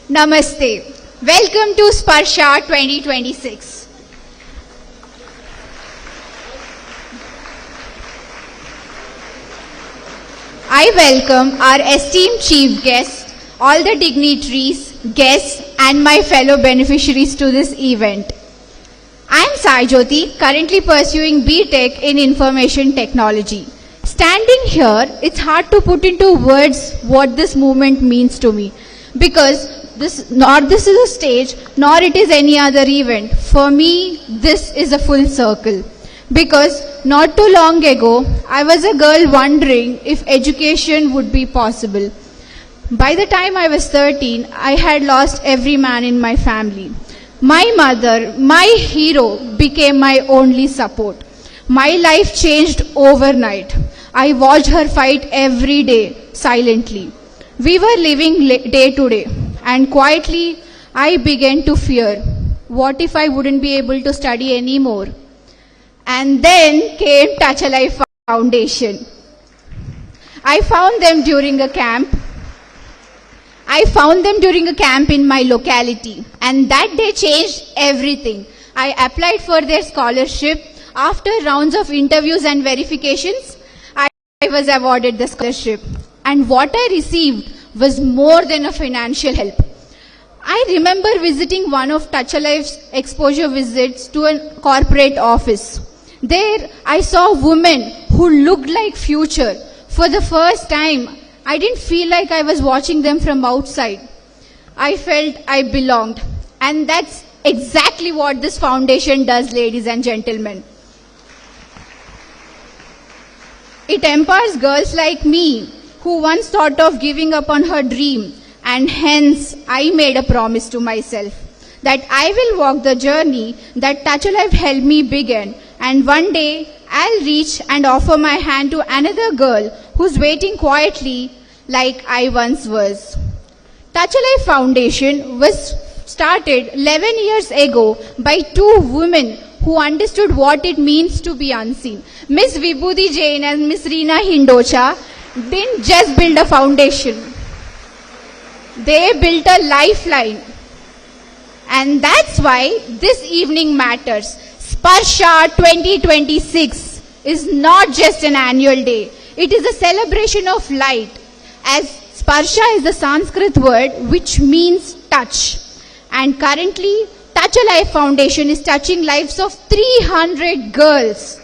Namaste. Welcome to Sparsa 2026. I welcome our esteemed chief guests, all the dignitaries, guests and my fellow beneficiaries to this event. I am Sai Jyoti, currently pursuing B.Tech in Information Technology. Standing here, it's hard to put into words what this movement means to me, because this is a stage, nor it is any other event. For me, this is a full circle. Because not too long ago, I was a girl wondering if education would be possible. By the time I was 13, I had lost every man in my family. My mother, my hero, became my only support. My life changed overnight. I watched her fight every day, silently. We were living day to day, and quietly I began to fear. What if I wouldn't be able to study anymore? And then came Touch a Life Foundation. I found them during a camp in my locality, and that day changed everything. I applied for their scholarship. After rounds of interviews and verifications, I was awarded the scholarship. And what I received was more than a financial help. I remember visiting one of Touch a Life's exposure visits to a corporate office. There, I saw women who looked like future. For the first time, I didn't feel like I was watching them from outside. I felt I belonged. And that's exactly what this foundation does, ladies and gentlemen. It empowers girls like me who once thought of giving up on her dream, and hence I made a promise to myself that I will walk the journey that Touch a Life helped me begin, and one day I'll reach and offer my hand to another girl who's waiting quietly like I once was. Touch a Life Foundation was started 11 years ago by two women who understood what it means to be unseen. Miss Vibhuti Jain and Miss Reena Hindocha didn't just build a foundation. They built a lifeline. And that's why this evening matters. Sparsa 2026 is not just an annual day. It is a celebration of light, as Sparsa is the Sanskrit word which means touch. And currently, Touch a Life Foundation is touching lives of 300 girls.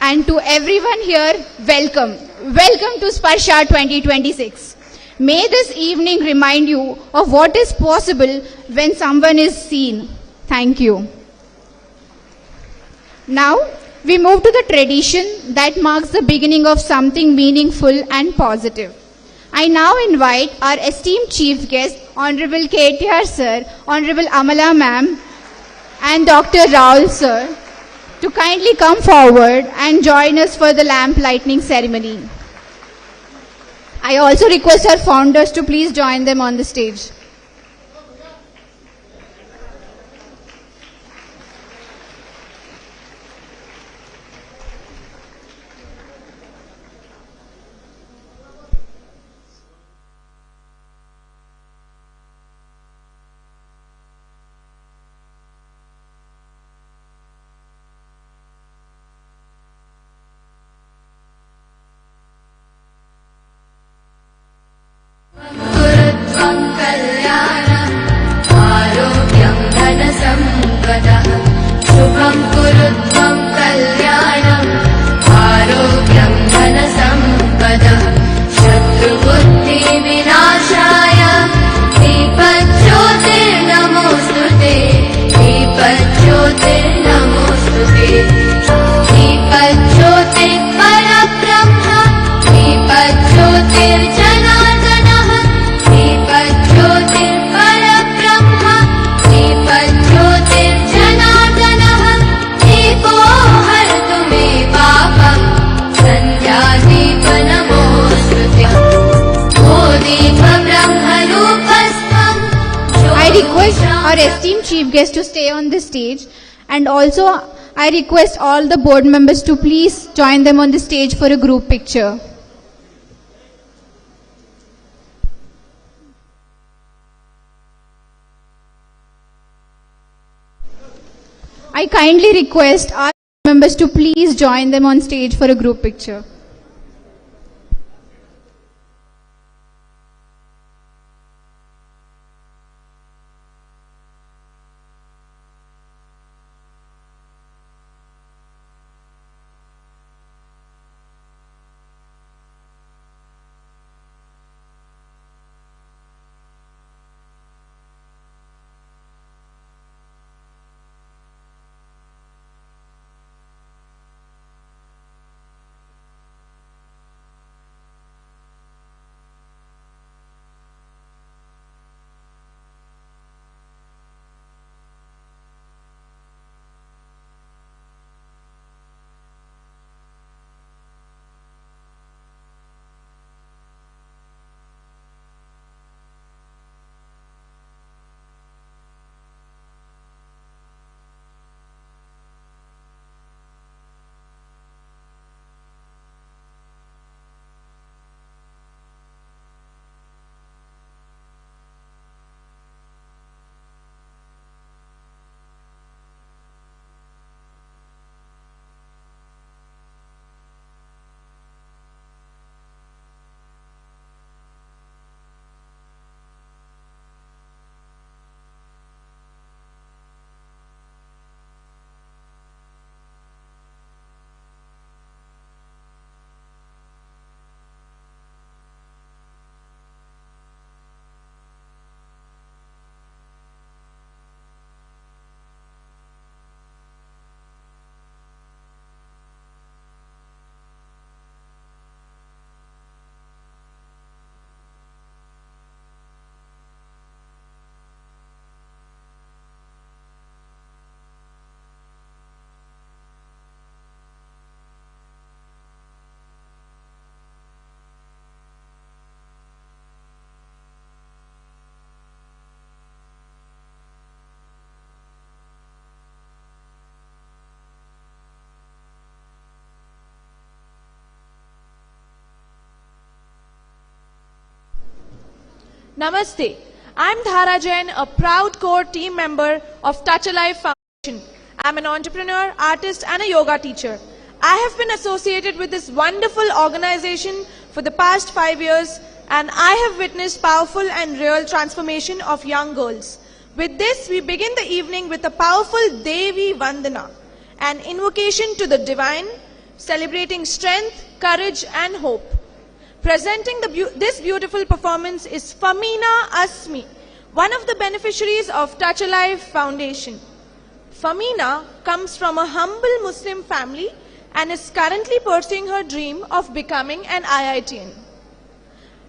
And to everyone here, welcome. Welcome to Sparsa 2026. May this evening remind you of what is possible when someone is seen. Thank you. Now, we move to the tradition that marks the beginning of something meaningful and positive. I now invite our esteemed chief guest, Honorable KTR Sir, Honorable Amala Ma'am, and Dr. Raul Sir, to kindly come forward and join us for the lamp lighting ceremony. I also request our founders to please join them on the stage. Our esteemed chief guest to stay on the stage, and also I request all the board members to please join them on the stage for a group picture. kindly request our members to please join them on stage for a group picture. Namaste. I'm Dhara Jain, a proud core team member of Touch Alive Foundation. I'm an entrepreneur, artist, and a yoga teacher. I have been associated with this wonderful organization for the past 5 years, and I have witnessed powerful and real transformation of young girls. With this, we begin the evening with a powerful Devi Vandana, an invocation to the divine, celebrating strength, courage, and hope. Presenting this beautiful performance is Famina Asmi, one of the beneficiaries of Touch Alive Foundation. Famina comes from a humble Muslim family and is currently pursuing her dream of becoming an IITian.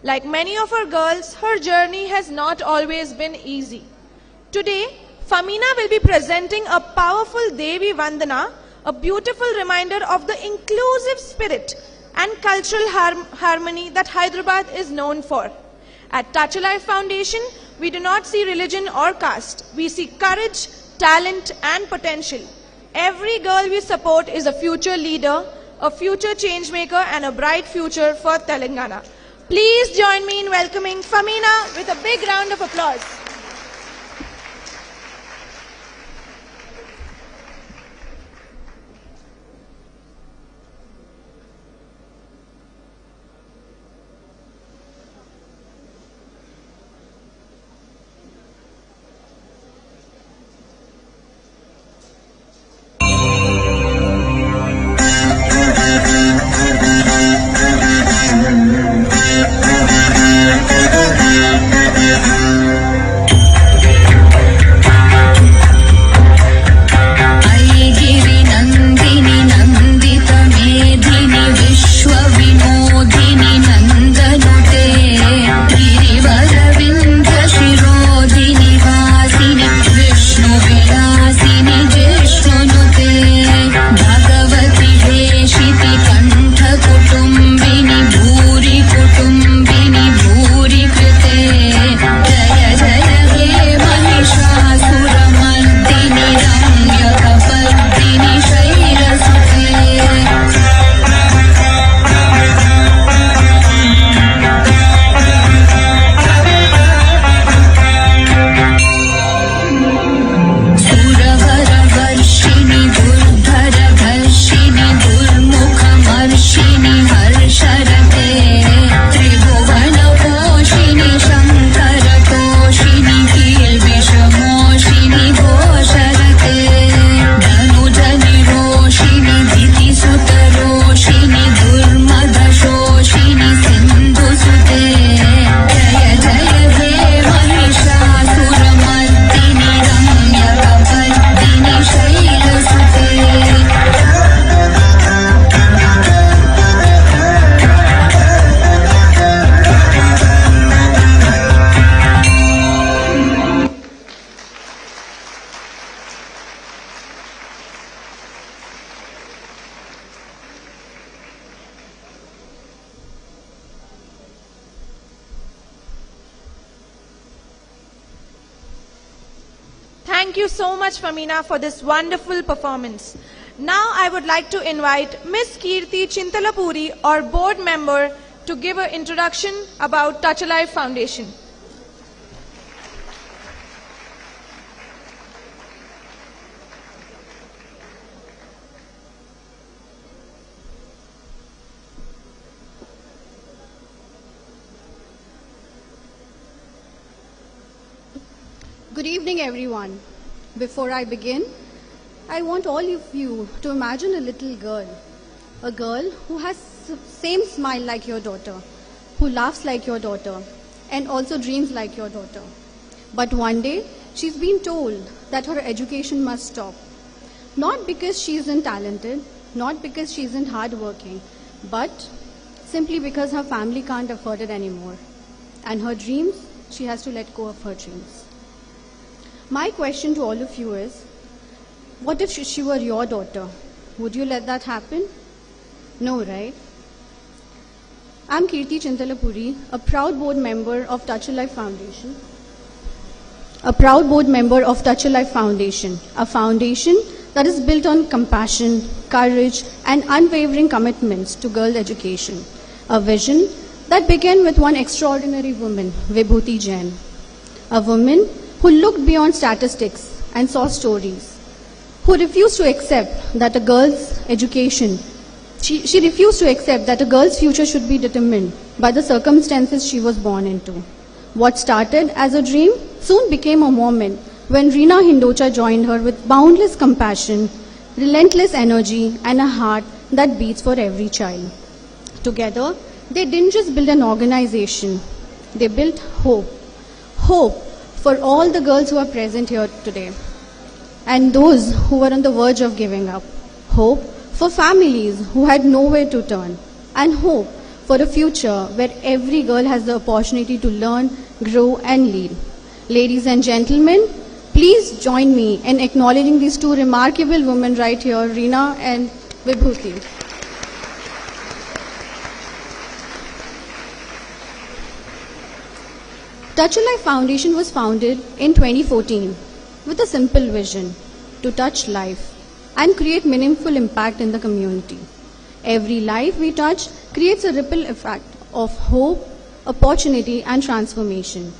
Like many of our girls, her journey has not always been easy. Today, Famina will be presenting a powerful Devi Vandana, a beautiful reminder of the inclusive spirit and cultural harmony that Hyderabad is known for. At Touch Alive Foundation, we do not see religion or caste. We see courage, talent, and potential. Every girl we support is a future leader, a future change maker, and a bright future for Telangana. Please join me in welcoming Famina with a big round of applause. Thank you so much, Famina, for this wonderful performance. Now I would like to invite Miss Kirti Chintalapuri, our board member, to give an introduction about Touch Alive Foundation. Good evening, everyone. Before I begin, I want all of you to imagine a little girl. A girl who has the same smile like your daughter, who laughs like your daughter, and also dreams like your daughter. But one day, she's been told that her education must stop. Not because she isn't talented, not because she isn't hardworking, but simply because her family can't afford it anymore. And her dreams, she has to let go of her dreams. My question to all of you is, what if she were your daughter? Would you let that happen? No, right? I'm Kirti Chintalapuri, a proud board member of Touch Alive Foundation. A proud board member of Touch Alive Foundation, a foundation that is built on compassion, courage, and unwavering commitments to girl education. A vision that began with one extraordinary woman, Vibhuti Jain. A woman who looked beyond statistics and saw stories, who refused to accept that a girl's education, she refused to accept that a girl's future should be determined by the circumstances she was born into. What started as a dream soon became a moment when Reena Hindocha joined her with boundless compassion, relentless energy, and a heart that beats for every child. Together, they didn't just build an organization, they built hope. Hope for all the girls who are present here today and those who were on the verge of giving up. Hope for families who had nowhere to turn, and hope for a future where every girl has the opportunity to learn, grow, and lead. Ladies and gentlemen, please join me in acknowledging these two remarkable women right here, Reena and Vibhuti. Touch Alive Foundation was founded in 2014 with a simple vision: to touch life and create meaningful impact in the community. Every life we touch creates a ripple effect of hope, opportunity, and transformation.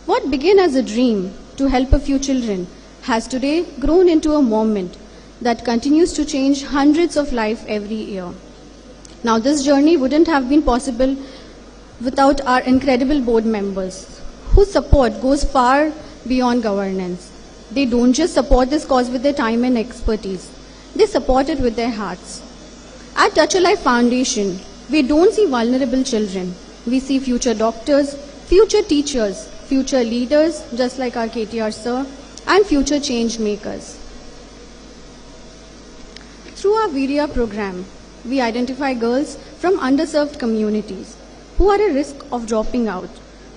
What began as a dream to help a few children has today grown into a moment that continues to change hundreds of lives every year. Now, this journey wouldn't have been possible without our incredible board members, whose support goes far beyond governance. They don't just support this cause with their time and expertise, they support it with their hearts. At Touch Alive Foundation, we don't see vulnerable children. We see future doctors, future teachers, future leaders, just like our KTR sir, and future change makers. Through our Virya program, we identify girls from underserved communities who are at risk of dropping out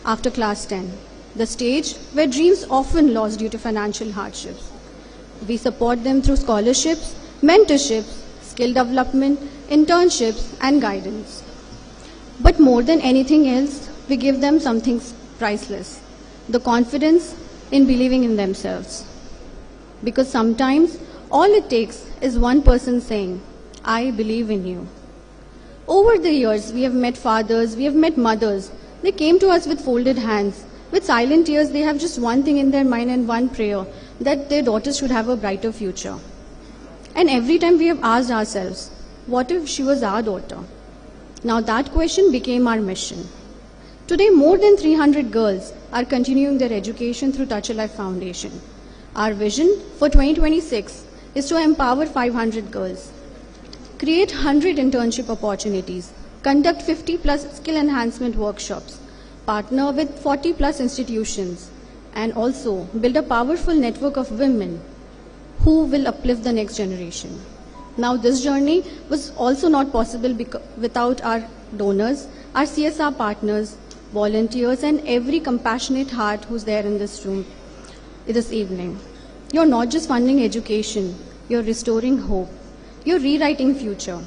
after class 10, the stage where dreams often lost due to financial hardships. We support them through scholarships, mentorships, skill development, internships, and guidance. But more than anything else, we give them something priceless: the confidence in believing in themselves. Because sometimes all it takes is one person saying, "I believe in you." Over the years, we have met fathers, we have met mothers. They came to us with folded hands. With silent tears, they have just one thing in their mind and one prayer: that their daughters should have a brighter future. And every time we have asked ourselves, what if she was our daughter? Now that question became our mission. Today, more than 300 girls are continuing their education through Touch Alive Foundation. Our vision for 2026 is to empower 500 girls, create 100 internship opportunities, conduct 50 plus skill enhancement workshops, partner with 40 plus institutions, and also build a powerful network of women who will uplift the next generation. Now, this journey was also not possible without our donors, our CSR partners, volunteers, and every compassionate heart who's there in this room this evening. You're not just funding education, you're restoring hope, you're rewriting future,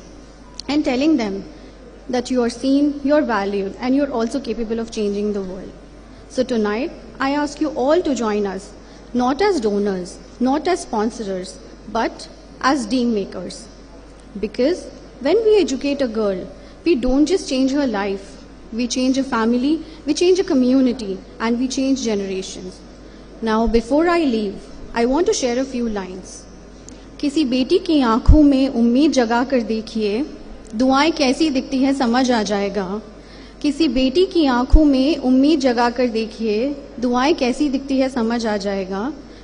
and telling them that you are seen, you're valued, and you're also capable of changing the world. So tonight, I ask you all to join us not as donors, not as sponsors, but as dream makers. Because when we educate a girl, we don't just change her life, we change a family, we change a community, and we change generations. Now, before I leave, I want to share a few lines. किसी बेटी की आंखों में उम्मीद जगा कर देखिए, दुआएं कैसी दिखती है समझ आ जाएगा. किसी बेटी की आंखों में उम्मीद जगा कर देखिए, दुआएं कैसी दिखती है समझ आ जाएगा.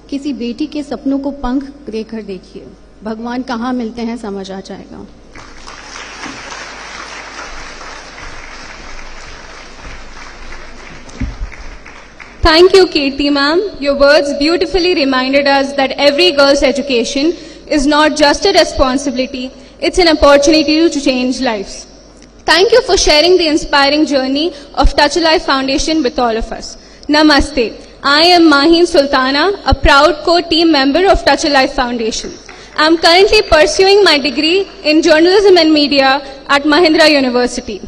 किसी बेटी के सपनों को पंख देकर देखिए, भगवान कहाँ मिलते हैं समझ आ जाएगा. Thank you, Kirti ma'am. Your words beautifully reminded us that every girl's education is not just a responsibility, it's an opportunity to change lives. Thank you for sharing the inspiring journey of Touch a Life Foundation with all of us. Namaste. I am Mahin Sultana, a proud core team member of Touch a Life Foundation. I am currently pursuing my degree in journalism and media at Mahindra University.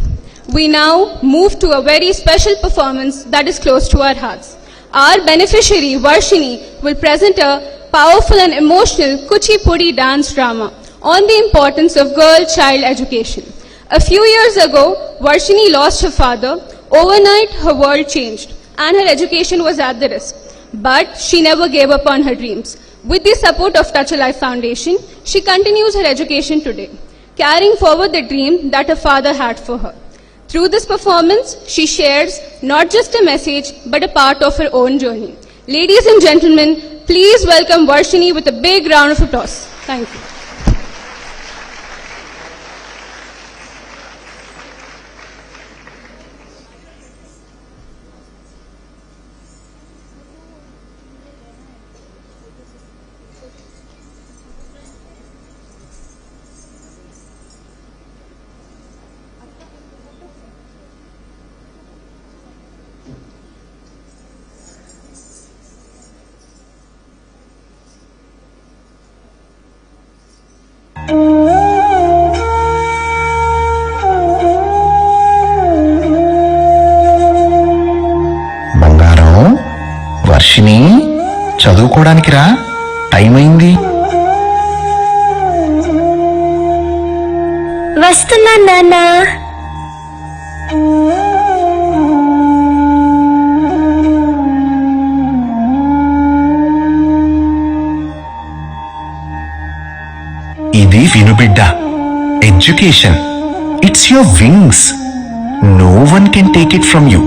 We now move to a very special performance that is close to our hearts. Our beneficiary, Varshini, will present a powerful and emotional Kuchipudi dance drama on the importance of girl-child education. A few years ago, Varshini lost her father. Overnight, her world changed and her education was at the risk. But she never gave up on her dreams. With the support of Touch a Life Foundation, she continues her education today, carrying forward the dream that her father had for her. Through this performance, she shares not just a message, but a part of her own journey. Ladies and gentlemen, please welcome Varshini with a big round of applause. Thank you. బంగారం, వర్షిణి, చదువుకోవడానికి రా, time అయింది. వస్తున్నా నాన్న. ఇది వినుబిడ్డ, education, it's your wings. No one can take it from you.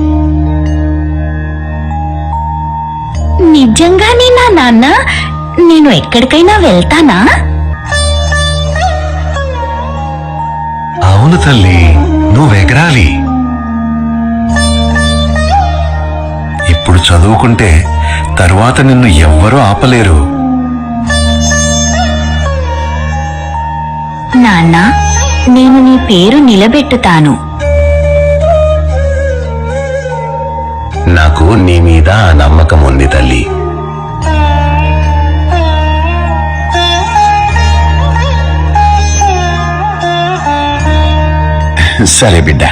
నిజంగానే నా నాన్న, నేను ఎక్కడికైనా వెళ్తానా? అవును తల్లి, నువ్వు ఎగరాలి. ఇప్పుడు చదువుకుంటే తరువాత నిన్ను ఎవ్వరూ ఆపలేరు. నాన్న, నేను నీ పేరు నిలబెట్టుతాను. నాకు నీ మీద ఆ నమ్మకం ఉంది తల్లి. సరే బిడ్డ,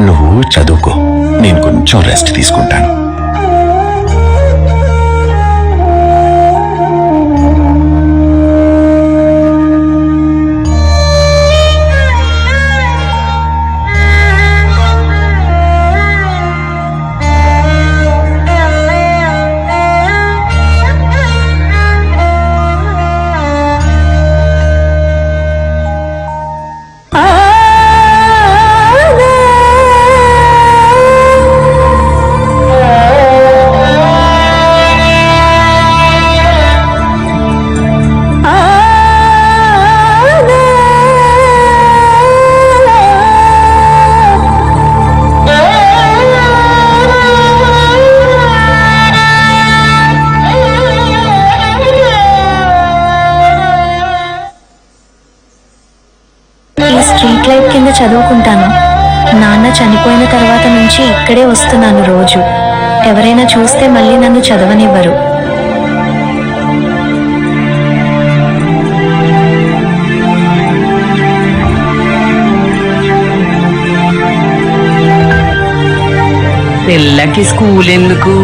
నువ్వు చదువుకో, నేను కొంచెం రెస్ట్ తీసుకుంటాను. స్ట్రీట్ లైట్ కింద చదువుకుంటాను. నాన్న చనిపోయిన తర్వాత నుంచి ఇక్కడే వస్తున్నాను రోజు. ఎవరైనా చూస్తే మళ్ళీ నన్ను చదవనివ్వరు. పిల్లకి స్కూల్ ఎందుకు?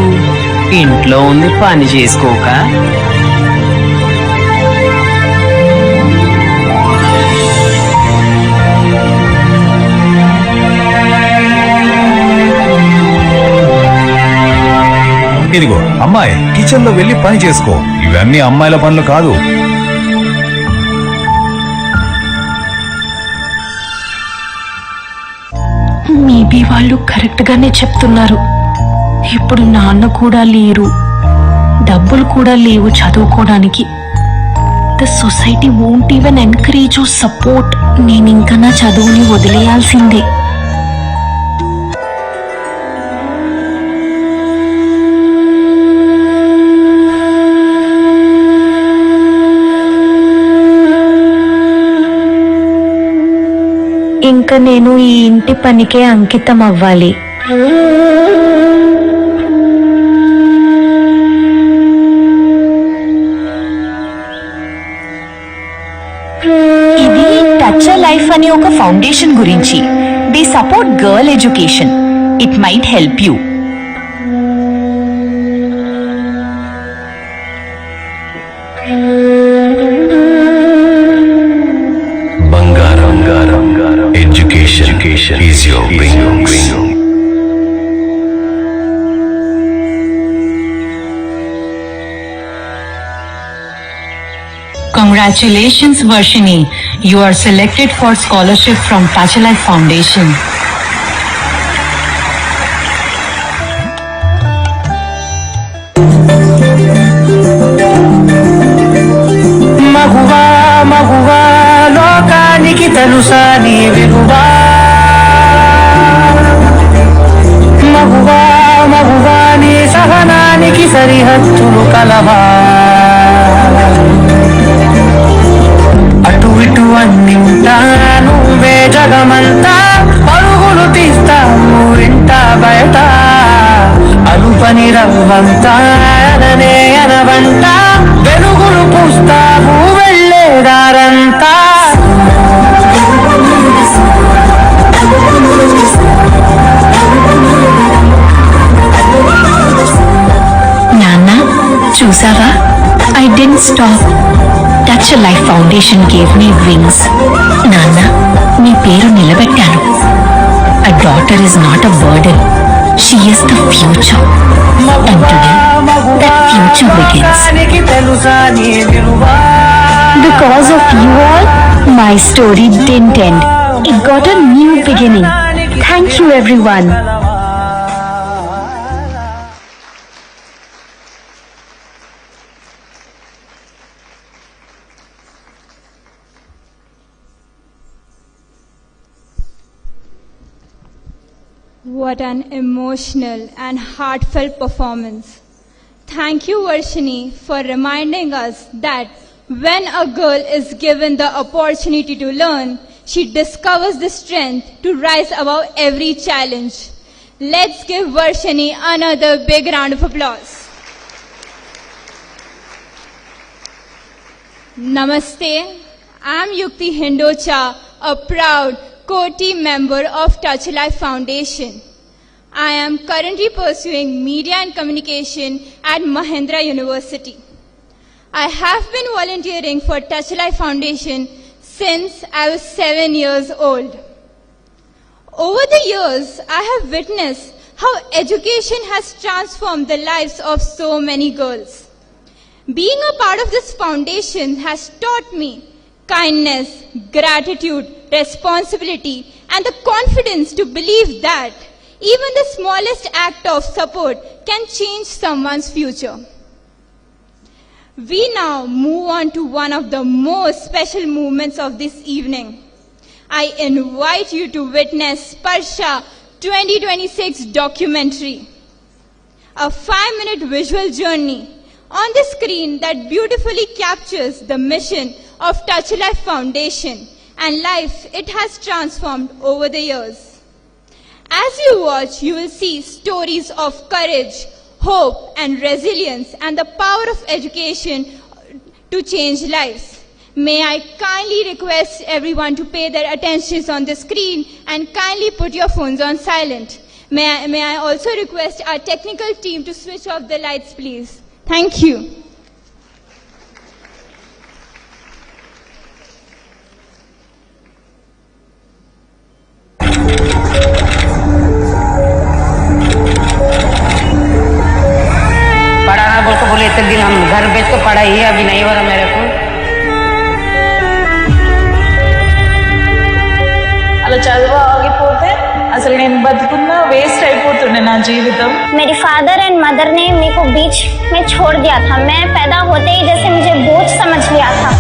ఇంట్లో ఉంది పని చేసుకోక. ఇదిగో అమ్మాయి, కిచెన్ లో వెళ్ళి పని చేసుకో. ఇవన్నీ అమ్మాయిల పనులు కాదు. మేబీ వాళ్ళు కరెక్ట్ గానే చెప్తున్నారు. ఇప్పుడు నాన్న కూడా లేరు, డబ్బులు కూడా లేవు చదువుకోవడానికి. The society won't even encourage are support. నేను ఇంకా నా చదువుని వదిలేయాల్సిందే. ఇంకా నేను ఈ ఇంటి పనికే అంకితం అవ్వాలి. ఇది టచ్ లైఫ్ అనే ఒక ఫౌండేషన్ గురించి. They support girl education. It might help you. Education is your wings. Congratulations, Varshini. You are selected for scholarship from Touch Life Foundation. మగువా మగువా లోకానికి తెలుసా నీ విలువా. మగువా మగువా నీ సహనానికి సరిహద్దులు కలవా. అటు ఇటు అన్నింటా నువ్వే జగమంతా. పరుగులు తీస్తావు ఇంట బయట. అలుపని రవ్వంతా అననే అనవంట. వెలుగులు పూస్తావు వెళ్ళేదారంతా. నాన్న చూసావా, I didn't stop. Touch Life Foundation gave me wings. నాన్న, నీ పేరు నిలబెట్టాను. A daughter is not a burden. She is the future. And today, that future begins. Because of you all, my story didn't end. It got a new beginning. Thank you, everyone. What an emotional and heartfelt performance. Thank you, Varshini, for reminding us that when a girl is given the opportunity to learn, she discovers the strength to rise above every challenge. Let's give Varshini another big round of applause. Namaste. I'm Yukti Hindocha, a proud co-team member of Touch Life Foundation. I am currently pursuing Media and Communication at Mahindra University. I have been volunteering for Touch Life Foundation since I was 7 years old. Over the years, I have witnessed how education has transformed the lives of so many girls. Being a part of this foundation has taught me kindness, gratitude, responsibility, and the confidence to believe that even the smallest act of support can change someone's future. We now move on to one of the most special moments of this evening. I invite you to witness Sparsa 2026 documentary, a 5-minute visual journey on the screen that beautifully captures the mission of Touch Life Foundation and life it has transformed over the years. As you watch, you will see stories of courage, hope, and resilience, and the power of education to change lives. May I kindly request everyone to pay their attention on the screen and kindly put your phones on silent. May I also request our technical team to switch off the lights, please? Thank you. पढ़ाना बोल को बोले इतने दिन हम घर बेच के पढ़ाई है, अभी नहीं हो रहा मेरे को। అలా చదువు ఆగిపోతే అసలు నేను బతుకున్నా వేస్ట్ అయిపోతుండే నా జీవితం. मेरे फादर एंड मदर ने मेरे को बीच में छोड़ दिया था. मैं पैदा होते ही जैसे मुझे बोझ समझ लिया था.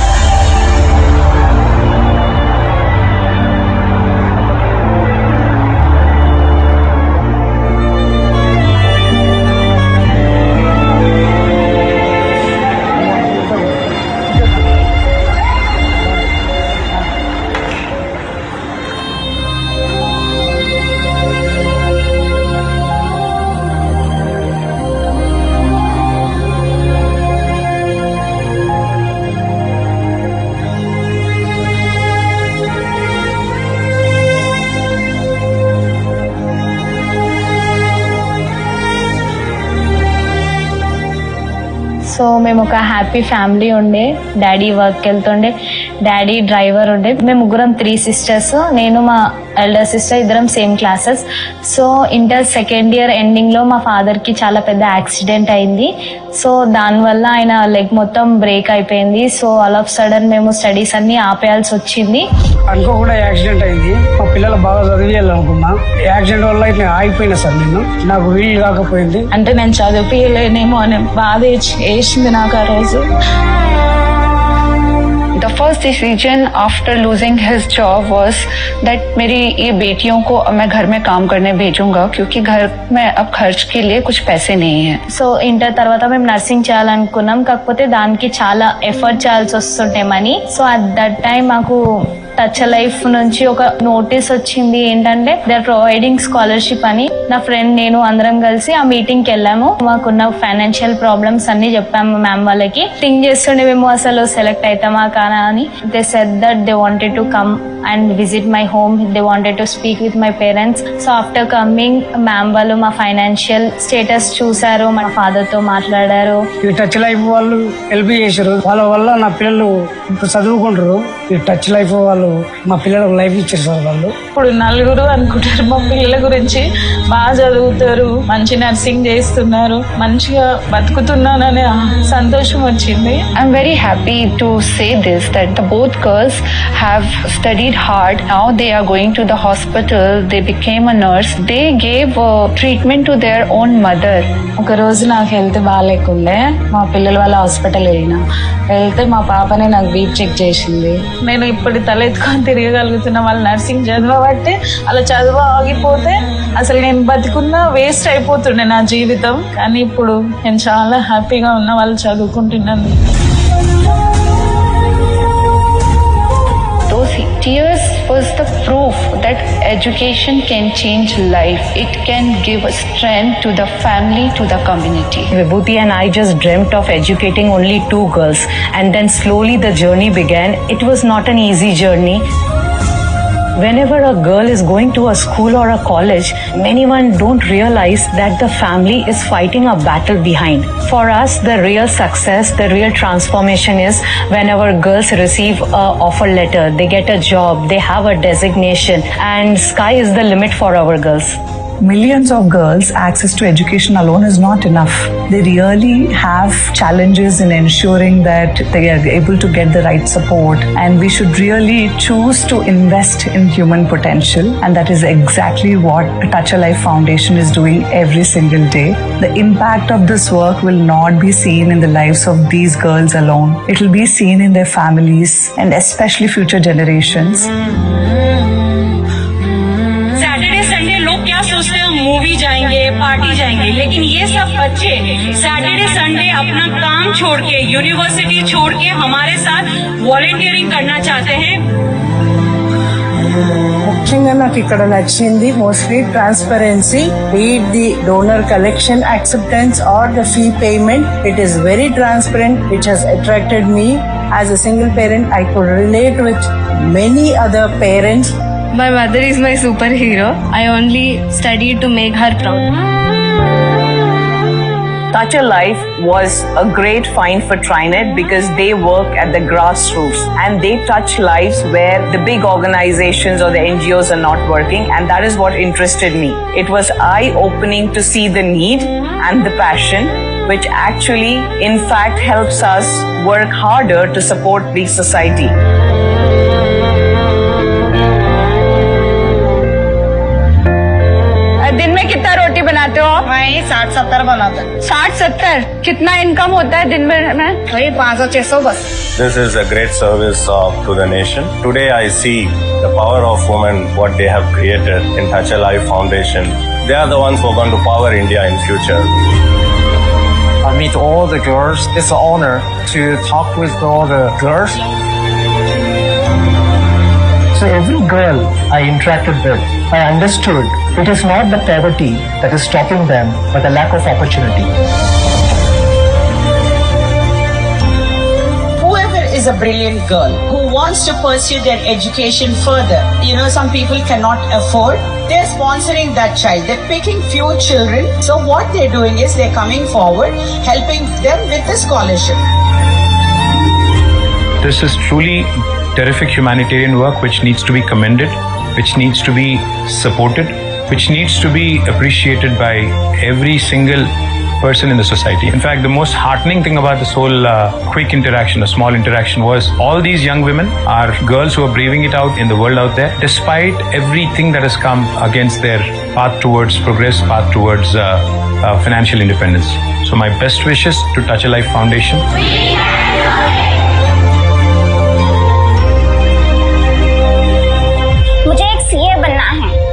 సో మేము ఒక హ్యాపీ ఫ్యామిలీ ఉండే. డాడీ వర్క్కి వెళ్తుండే, డాడీ డ్రైవర్ ఉండే. మేము ముగ్గురం 3 సిస్టర్స్. నేను మా ఎల్డర్ సిస్టర్ ఇద్దరం same classes. So inter second year ఎండింగ్లో మా ఫాదర్కి చాలా పెద్ద యాక్సిడెంట్ అయింది. సో దానివల్ల ఆయన లెగ్ మొత్తం బ్రేక్ అయిపోయింది. సో ఆల్ ఆఫ్ సడన్ మేము స్టడీస్ అన్ని ఆపేయాల్సి వచ్చింది. అనుకోకుండా యాక్సిడెంట్ అయింది. మా పిల్లలు బాగా చదివేయాలనుకున్నా, యాక్సిడెంట్ వల్ల ఇట్లా ఆగిపోయినా సార్. నేను నాకు వీలు కాకపోయింది. అంటే నేను చదివిలేనేమో అనే బాధ వేసింది నాకు ఆ రోజు. The first decision after losing his job was that मेरी ये बेटियों को मैं घर में काम करने भेजूंगा क्योंकि घर में अब खर्च के लिए कुछ पैसे नहीं है. సో ఇంటర్ తర్వాత మేము నర్సింగ్ చేయాలనుకున్నాం. కాకపోతే దానికి చాలా ఎఫర్ట్ చేయాల్సి వస్తుంటే money. So at that time మాకు టచ్ లైఫ్ నుంచి ఒక నోటీస్ వచ్చింది. ఏంటంటే దే ఆర్ ప్రొవైడింగ్ స్కాలర్షిప్ అని. నా ఫ్రెండ్ నేను అందరం కలిసి ఆ మీటింగ్ కి వెళ్ళాము. మాకున్న ఫైనాన్షియల్ ప్రాబ్లమ్స్ అన్ని చెప్పాము మ్యామ్ వాళ్ళకి. థింక్ చేస్తుండే మేము అసలు సెలెక్ట్ అవుతామా కానా అని. They said that they wanted to come and visit my home. They wanted to speak with my parents. So after coming ma'am వాళ్ళు మా ఫైనాన్షియల్ స్టేటస్ చూసారు, మా ఫాదర్ తో మాట్లాడారు. ఈ టచ్ లైఫ్ వాళ్ళు హెల్ప్ చేశారు. వాళ్ళ వల్ల నా పిల్లలు ఇప్పుడు చదువుకుంటారు. ఈ టచ్ లైఫ్ వాళ్ళు మా పిల్లలకు లైఫ్ ఇచ్చారు సార్. వాళ్ళు ఇప్పుడు నలుగురు అనుకుంటారు మా పిల్లల గురించి, బాగా చదువుతారు, మంచి నర్సింగ్ చేస్తున్నారు, మంచిగా బతుకుతున్నాననే సంతోషం వచ్చింది. I'm very happy to say this that the both girls have studied hard. Now they are going to the hospital. They became a nurse. They gave treatment to their own mother. ఒక రోజు నాకు health బాగాలేకుండే, మా పిల్లల వాళ్ళ hospital వెళ్తే మా పాపనే నాకు బీపీ చెక్ చేసింది. నేను ఇప్పుడు తలెత్తుకొని తిరగగలుగుతున్నా వాళ్ళు నర్సింగ్ చదవబట్టే. అలా చదువు ఆగిపోతే అసలు నేను బతుకున్నా వేస్ట్ అయిపోతుండే నా జీవితం. కానీ ఇప్పుడు నేను చాలా హ్యాపీగా ఉన్నా వాళ్ళు చదువుకుంటున్నాను. Those tears was the proof that education can change life. It can give strength to the family, to the community. Vibhuti and I just dreamt of educating only 2 girls, and then slowly the journey began. It was not an easy journey. Whenever a girl is going to a school or a college, many one don't realize that the family is fighting a battle behind. For us, the real success, the real transformation is whenever girls receive a offer letter, they get a job, they have a designation, and sky is the limit for our girls. Millions of girls, access to education alone is not enough. They really have challenges in ensuring that they are able to get the right support, and we should really choose to invest in human potential, and that is exactly what Touch a Life Foundation is doing every single day. The impact of this work will not be seen in the lives of these girls alone. It will be seen in their families and especially future generations. सोचते हैं movie जाएंगे, party जाएंगे, लेकिन ये सब बच्चे Saturday Sunday अपना काम छोड़ के, यूनिवर्सिटी छोड़ के हमारे साथ वॉलंटियरिंग करना चाहते हैं. ముఖ్యంగా నాకు ఇక్కడ నచ్చింది mostly transparency, be it the donor collection, acceptance or the fee payment. It is very transparent, which has attracted me. As a single parent, I could relate with many other parents My mother is my superhero. I only studied to make her proud. Touch a Life was a great find for TriNet because they work at the grassroots and they touch lives where the big organizations or the NGOs are not working, and that is what interested me. It was eye-opening to see the need and the passion, which actually, in fact, helps us work harder to support the society. दिन में कितना रोटी बनाते हो? मैं 60-70 बनाता हूँ। 60-70? कितना income होता है दिन में? वही 500-600 बस। This is a great service to the nation. Today I see the power of women, what they have created in Touch a Life Foundation. They are the ones who are going to power India in future. I meet all the girls. It's an honor to talk with all the girls. So every girl I interacted with, I understood it is not the poverty that is stopping them, but the lack of opportunity. Whoever is a brilliant girl who wants to pursue their education further, some people cannot afford, they're sponsoring that child. They're picking few children. So what they're doing is they're coming forward, helping them with the scholarship. This is truly terrific humanitarian work which needs to be commended, which needs to be supported, which needs to be appreciated by every single person in the society. In fact, the most heartening thing about this whole quick interaction, a small interaction, was all these young women are girls who are braving it out in the world out there, despite everything that has come against their path towards progress, path towards financial independence. So my best wishes to Touch a Life Foundation.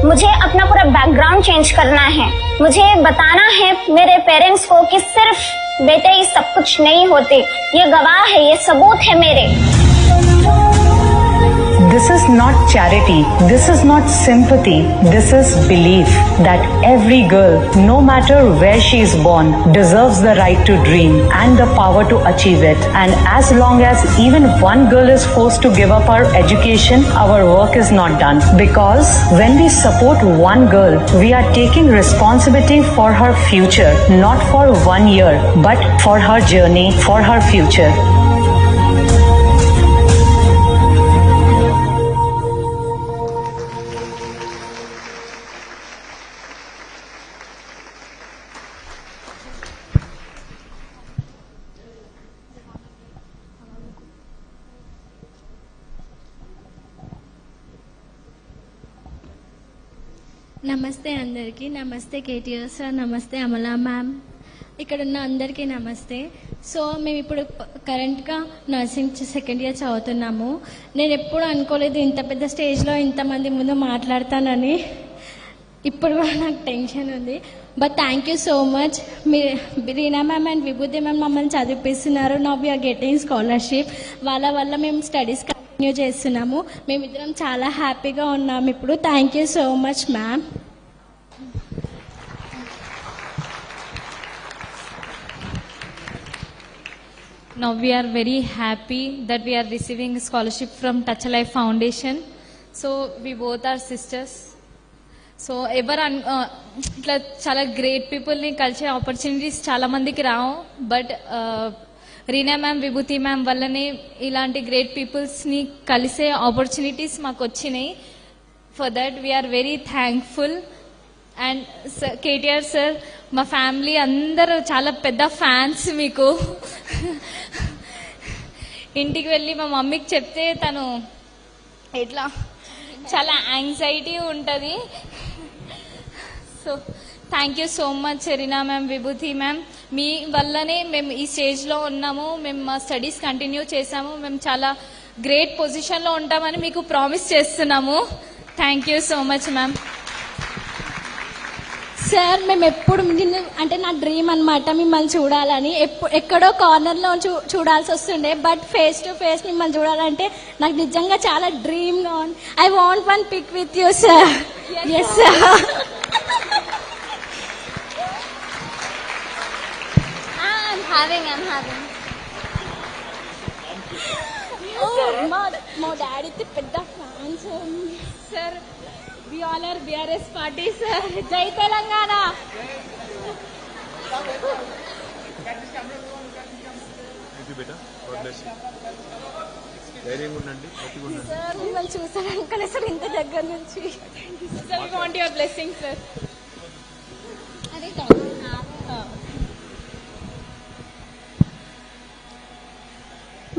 मुझे अपना पूरा background change करना है। मुझे बताना है मेरे parents को कि सिर्फ बेटे ही सब कुछ नहीं होते, ये गवाह है, ये सबूत है मेरे। This is not charity, this is not sympathy, this is belief that every girl, no matter where she is born, deserves the right to dream and the power to achieve it. And as long as even one girl is forced to give up her education, our work is not done. Because when we support one girl, we are taking responsibility for her future, not for 1 year, but for her journey, for her future. నమస్తే అందరికీ, నమస్తే KTR sir, నమస్తే Amala ma'am, ఇక్కడ ఉన్న అందరికీ నమస్తే. So మేము ఇప్పుడు కరెంట్గా నర్సింగ్ సెకండ్ ఇయర్ చదువుతున్నాము. నేను ఎప్పుడు అనుకోలేదు ఇంత పెద్ద స్టేజ్లో ఇంతమంది ముందు మాట్లాడతానని. ఇప్పుడు కూడా నాకు టెన్షన్ ఉంది. But thank you so much. Reena ma'am and Vibhuti ma'am మమ్మల్ని చదివిపిస్తున్నారు. Now we are getting scholarship. వాళ్ళ వల్ల మేము స్టడీస్ కంటిన్యూ చేస్తున్నాము. మేమిద్దరం చాలా హ్యాపీగా ఉన్నాము ఇప్పుడు. Thank you so much ma'am. Now we are very happy that we are receiving a scholarship from Touch a Life Foundation. So we both are sisters. So ఇట్లా చాలా గ్రేట్ పీపుల్ని కలిసే ఆపర్చునిటీస్ చాలా మందికి రావు. But Reena ma'am, Vibhuti ma'am వల్లనే ఇలాంటి great పీపుల్స్ని కలిసే ఆపర్చునిటీస్ మాకు వచ్చినాయి. For that we are very thankful. And KTR sir, మా ఫ్యామిలీ అందరూ చాలా పెద్ద ఫ్యాన్స్ మీకు. ఇంటికి వెళ్ళి మా మమ్మీకి చెప్తే తను ఎట్లా చాలా యాంగ్జైటీ ఉంటుంది. So thank you so much Reena ma'am, Vibhuti ma'am. మీ వల్లనే మేము ఈ స్టేజ్లో ఉన్నాము. మేము మా స్టడీస్ కంటిన్యూ చేసాము. మేము చాలా గ్రేట్ పొజిషన్లో ఉంటామని మీకు ప్రామిస్ చేస్తున్నాము. Thank you so much ma'am. Sir, మేము ఎప్పుడు అంటే నా డ్రీమ్ అనమాట మిమ్మల్ని చూడాలని. ఎక్కడో కార్నర్లో చూడాల్సి వస్తుండే, బట్ ఫేస్ టు ఫేస్ మిమ్మల్ని చూడాలంటే నాకు నిజంగా చాలా డ్రీమ్గా ఉంది. I want one pic with you sir. Yes sir. I'm having. మా డాడీ పెద్ద fan sir we all are BRS party sir జై తెలంగాణ సార్ మిమ్మల్ని చూసాను అనుకునే సార్ ఇంత దగ్గర నుంచి sir we want your blessing sir అదే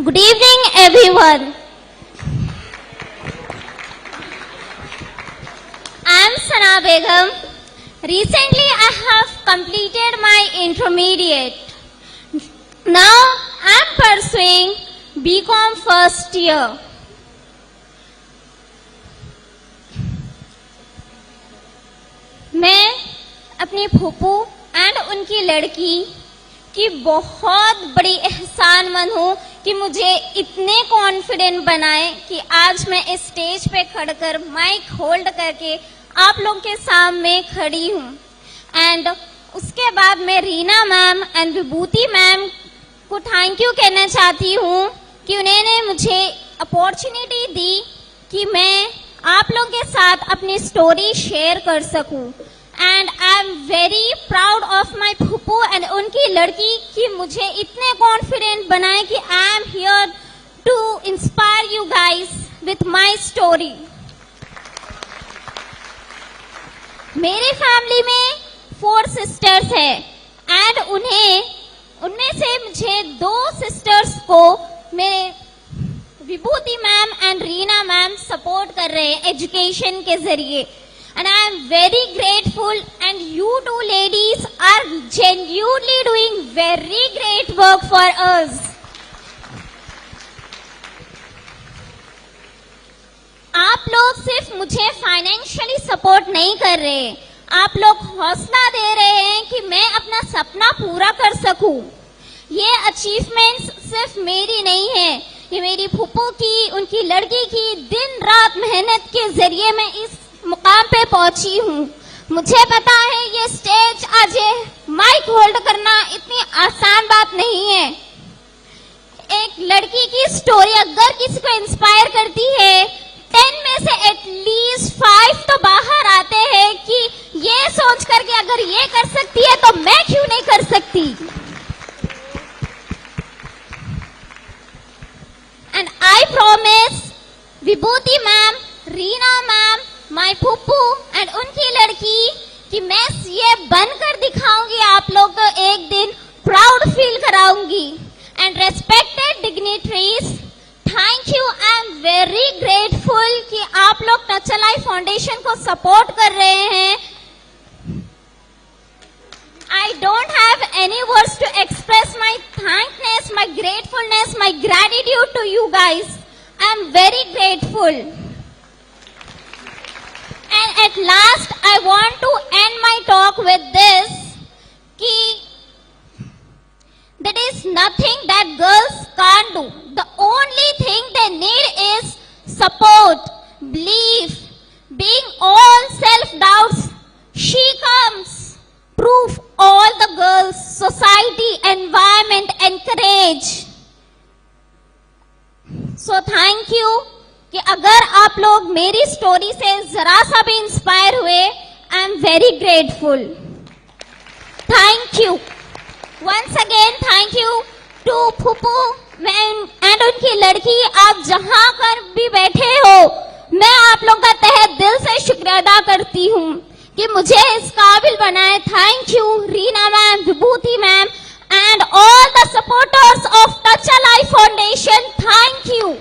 Good evening, everyone. I am Sana Begum. Recently, I have completed my intermediate. Now, I am pursuing BCom first year. मैं अपनी फूफू एंड उनकी लड़की की बहुत बड़ी एहसानमंद हूँ कि मुझे इतने कॉन्फिडेंट बनाए कि आज मैं इस स्टेज पे खड़कर माइक होल्ड करके आप लोग के सामने खड़ी हूँ। एंड उसके बाद मैं Reena ma'am and Vibhuti ma'am को थैंक यू कहना चाहती हूँ कि उन्होंने मुझे अपॉर्चुनिटी दी कि मैं आप लोग के साथ अपनी स्टोरी शेयर कर सकूँ। And I am very proud of my फूफू एंड उनकी लड़की कि मुझे इतने कॉन्फिडेंट बनाए कि I am here to inspire you guys with my story. मेरी फैमिली में 4 सिस्टर्स है एंड उनमें से मुझे 2 सिस्टर्स को मेरे Vibhuti ma'am and Reena ma'am support कर रहे हैं एजुकेशन के जरिए। And I am very grateful, and you two ladies are genuinely doing very great work for us. आप लोग सिर्फ मुझे फाइनेंशियली सपोर्ट नहीं कर रहे, आप लोग हौसला दे रहे हैं कि मैं अपना सपना पूरा कर सकूं। ये अचीवमेंट्स सिर्फ मेरी नहीं है, ये मेरी फूफू की, उनकी लड़की की दिन रात मेहनत के जरिए मैं इस मुकाम पे पहुंची हूँ। मुझे पता है ये स्टेज आज माइक होल्ड करना इतनी आसान बात नहीं है। एक लड़की की स्टोरी अगर किसी को इंस्पायर करती है, 10 में से एटलीस्ट 5 तो बाहर आते हैं कि ये सोच करके अगर ये कर सकती है तो मैं क्यों नहीं कर सकती। And I promise Vibhuti ma'am, Reena ma'am, my फूफू एंड उनकी लड़की कि मैं ये बनकर दिखाऊंगी, आप लोग को एक दिन प्राउड फील कराऊंगी। And respected dignitaries, thank you, I am very grateful कि आप लोग टच अ लाइफ फाउंडेशन को सपोर्ट कर रहे हैं। I don't have any words to express my thankness, my gratefulness, my gratitude to you guys. I am very grateful. And at last, I want to end my talk with this, ki there is nothing that girls can't do. The only thing they need is support, belief, being all self-doubts. She comes, proof all the girls, society, environment encourage. So thank you. कि अगर आप लोग मेरी story से जरा सा भी inspire हुए, I am very grateful. Thank you once again, thank you to फूफू एंड उनकी लड़की। आप जहां कर भी बैठे हो, मैं आप लोग का तहे दिल से शुक्रिया अदा करती हूँ कि मुझे इस काबिल बनाए। Thank you Reena ma'am, Vibhuti ma'am and all the supporters of touch a life foundation. Thank you.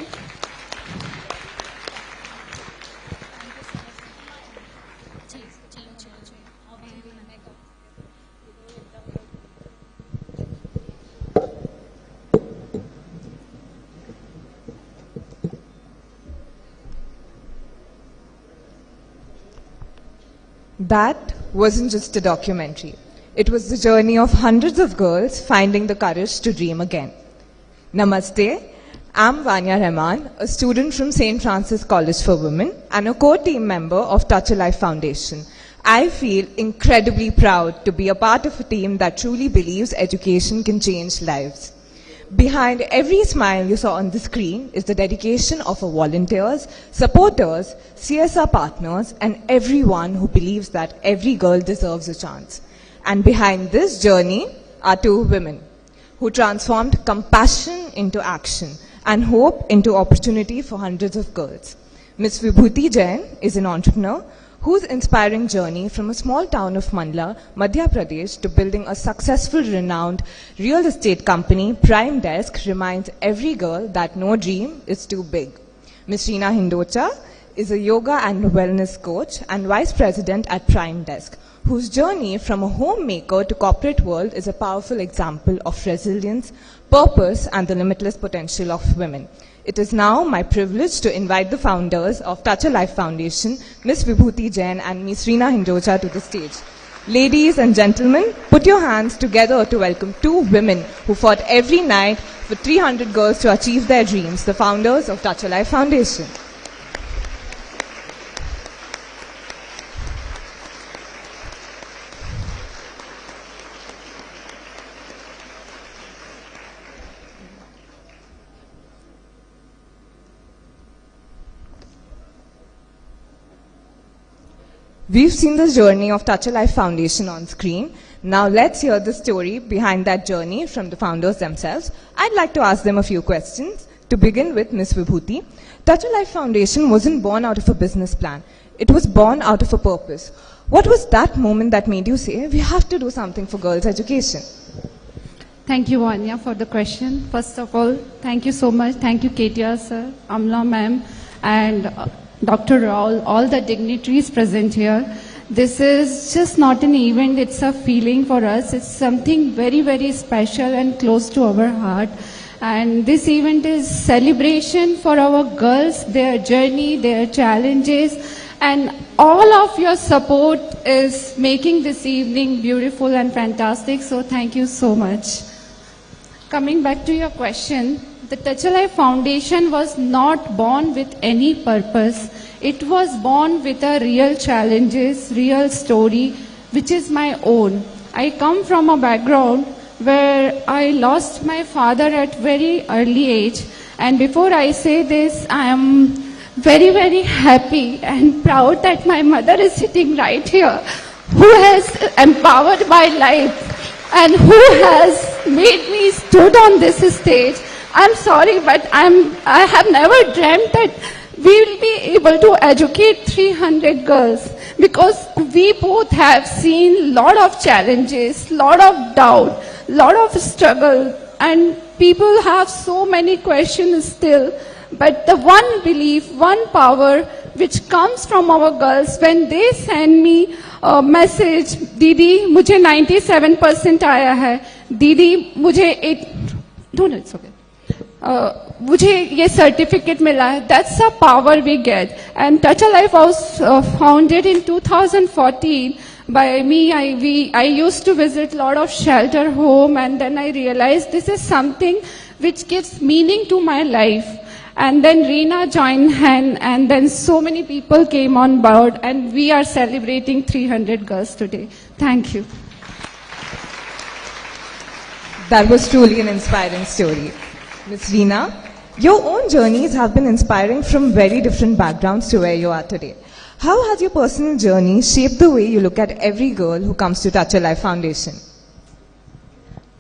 That wasn't just a documentary. It was the journey of hundreds of girls finding the courage to dream again. Namaste. I'm Vanya Rahman, a student from St. Francis College for Women and a core team member of Touch a Life Foundation. I feel incredibly proud to be a part of a team that truly believes education can change lives. Behind every smile you saw on the screen is the dedication of our volunteers, supporters, CSR partners, and everyone who believes that every girl deserves a chance. And behind this journey are two women who transformed compassion into action and hope into opportunity for hundreds of girls. Ms. Vibhuti Jain is an entrepreneur whose inspiring journey from a small town of Mandla, Madhya Pradesh, to building a successful, renowned real estate company, Prime Desk, reminds every girl that no dream is too big. Ms. Reena Hindocha is a yoga and wellness coach and vice president at Prime Desk, whose journey from a homemaker to corporate world is a powerful example of resilience, purpose, and the limitless potential of women. It is now my privilege to invite the founders of Touch a Life Foundation, Ms. Vibhuti Jain and Ms. Reena Hindocha, to the stage. Ladies and gentlemen, put your hands together to welcome two women who fought every night for 300 girls to achieve their dreams, the founders of Touch a Life Foundation. We've seen the journey of Touch a Life Foundation on screen. Now let's hear the story behind that journey from the founders themselves. I'd like to ask them a few questions. To begin with, Ms. Vibhuti, Touch a Life Foundation wasn't born out of a business plan. It was born out of a purpose. What was that moment that made you say, we have to do something for girls' education? Thank you, Vanya, for the question. First of all, thank you so much. Thank you, KTR sir, Amla ma'am, and Dr. Raul, all the dignitaries present here. This is just not an event, it's a feeling for us. It's something very, very special and close to our heart. And this event is celebration for our girls, their journey, their challenges, and all of your support is making this evening beautiful and fantastic. So thank you so much. Coming back to your question, the Touch a Life Foundation was not born with any purpose. It was born with a real challenges, real story, which is my own. I come from a background where I lost my father at very early age. And before I say this, I am very, very happy and proud that my mother is sitting right here, who has empowered my life and who has made me stood on this stage. I'm sorry, but I have never dreamt that we will be able to educate 300 girls, because we both have seen lot of challenges, lot of doubt, lot of struggle, and people have so many questions still. But the one belief, one power which comes from our girls when they send me a message, Didi, मुझे 97% आया है, Didi, मुझे it's okay. मुझे ये certificate मिला है. That's the power we get. And Touch a Life was founded in 2014 by me. I used to visit a lot of shelter home, and then I realized this is something which gives meaning to my life. And then Reena joined hand, and then so many people came on board, and we are celebrating 300 girls today. Thank you. That was truly an inspiring story. Ms. Reena, your own journeys have been inspiring from very different backgrounds to where you are today. How has your personal journey shaped the way you look at every girl who comes to Touch a Life Foundation?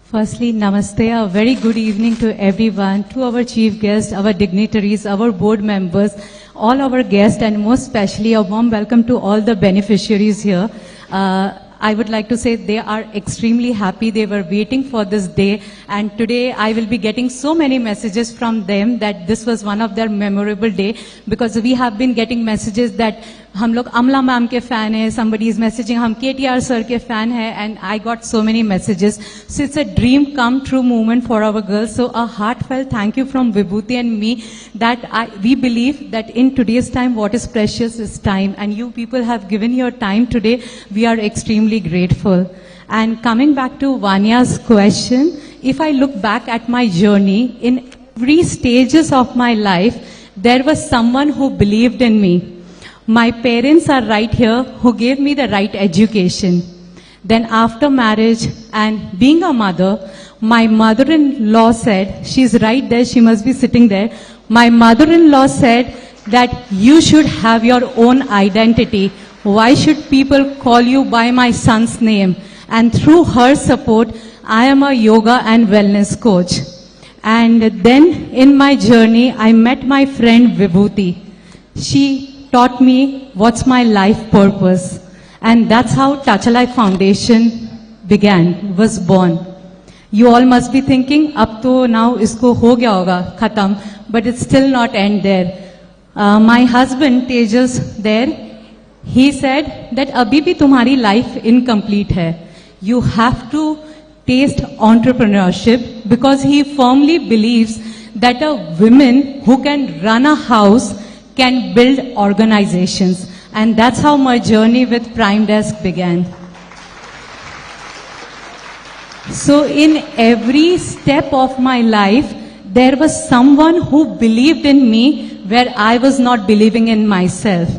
Firstly, namaste, a very good evening to everyone, to our chief guests, our dignitaries, our board members, all our guests, and most especially a warm welcome to all the beneficiaries here. I would like to say they are extremely happy. They were waiting for this day, and today I will be getting so many messages from them that this was one of their memorable day, because we have been getting messages that हम लोग अमला ma'am के fan हैं, somebody is messaging हम KTR sir के fan हैं, and I got so many messages. So it's a dream come true moment for our girls. So a heartfelt thank you from Vibhuti and me, that we believe that in today's time what is precious is time, and you people have given your time today. We are extremely grateful. And coming back to Vanya's question, if I look back at my journey, in every stages of my life, there was someone who believed in me. My parents are right here who gave me the right education. Then after marriage and being a mother, my mother-in-law said, she's right there, she must be sitting there. My mother-in-law said that you should have your own identity. Why should people call you by my son's name? And through her support, I am a yoga and wellness coach. And then in my journey, I met my friend Vibhuti. She taught me what's my life purpose. And that's how Touch a Life Foundation began, was born. You all must be thinking, up to now isko ho gaya hoga, khatam, but it's still not end there. My husband, Tejas, there, he said that abhi bhi tumhari life incomplete hai. You have to taste entrepreneurship, because he firmly believes that a woman who can run a house can build organizations. And that's how my journey with Prime Desk began. So in every step of my life, there was someone who believed in me where I was not believing in myself.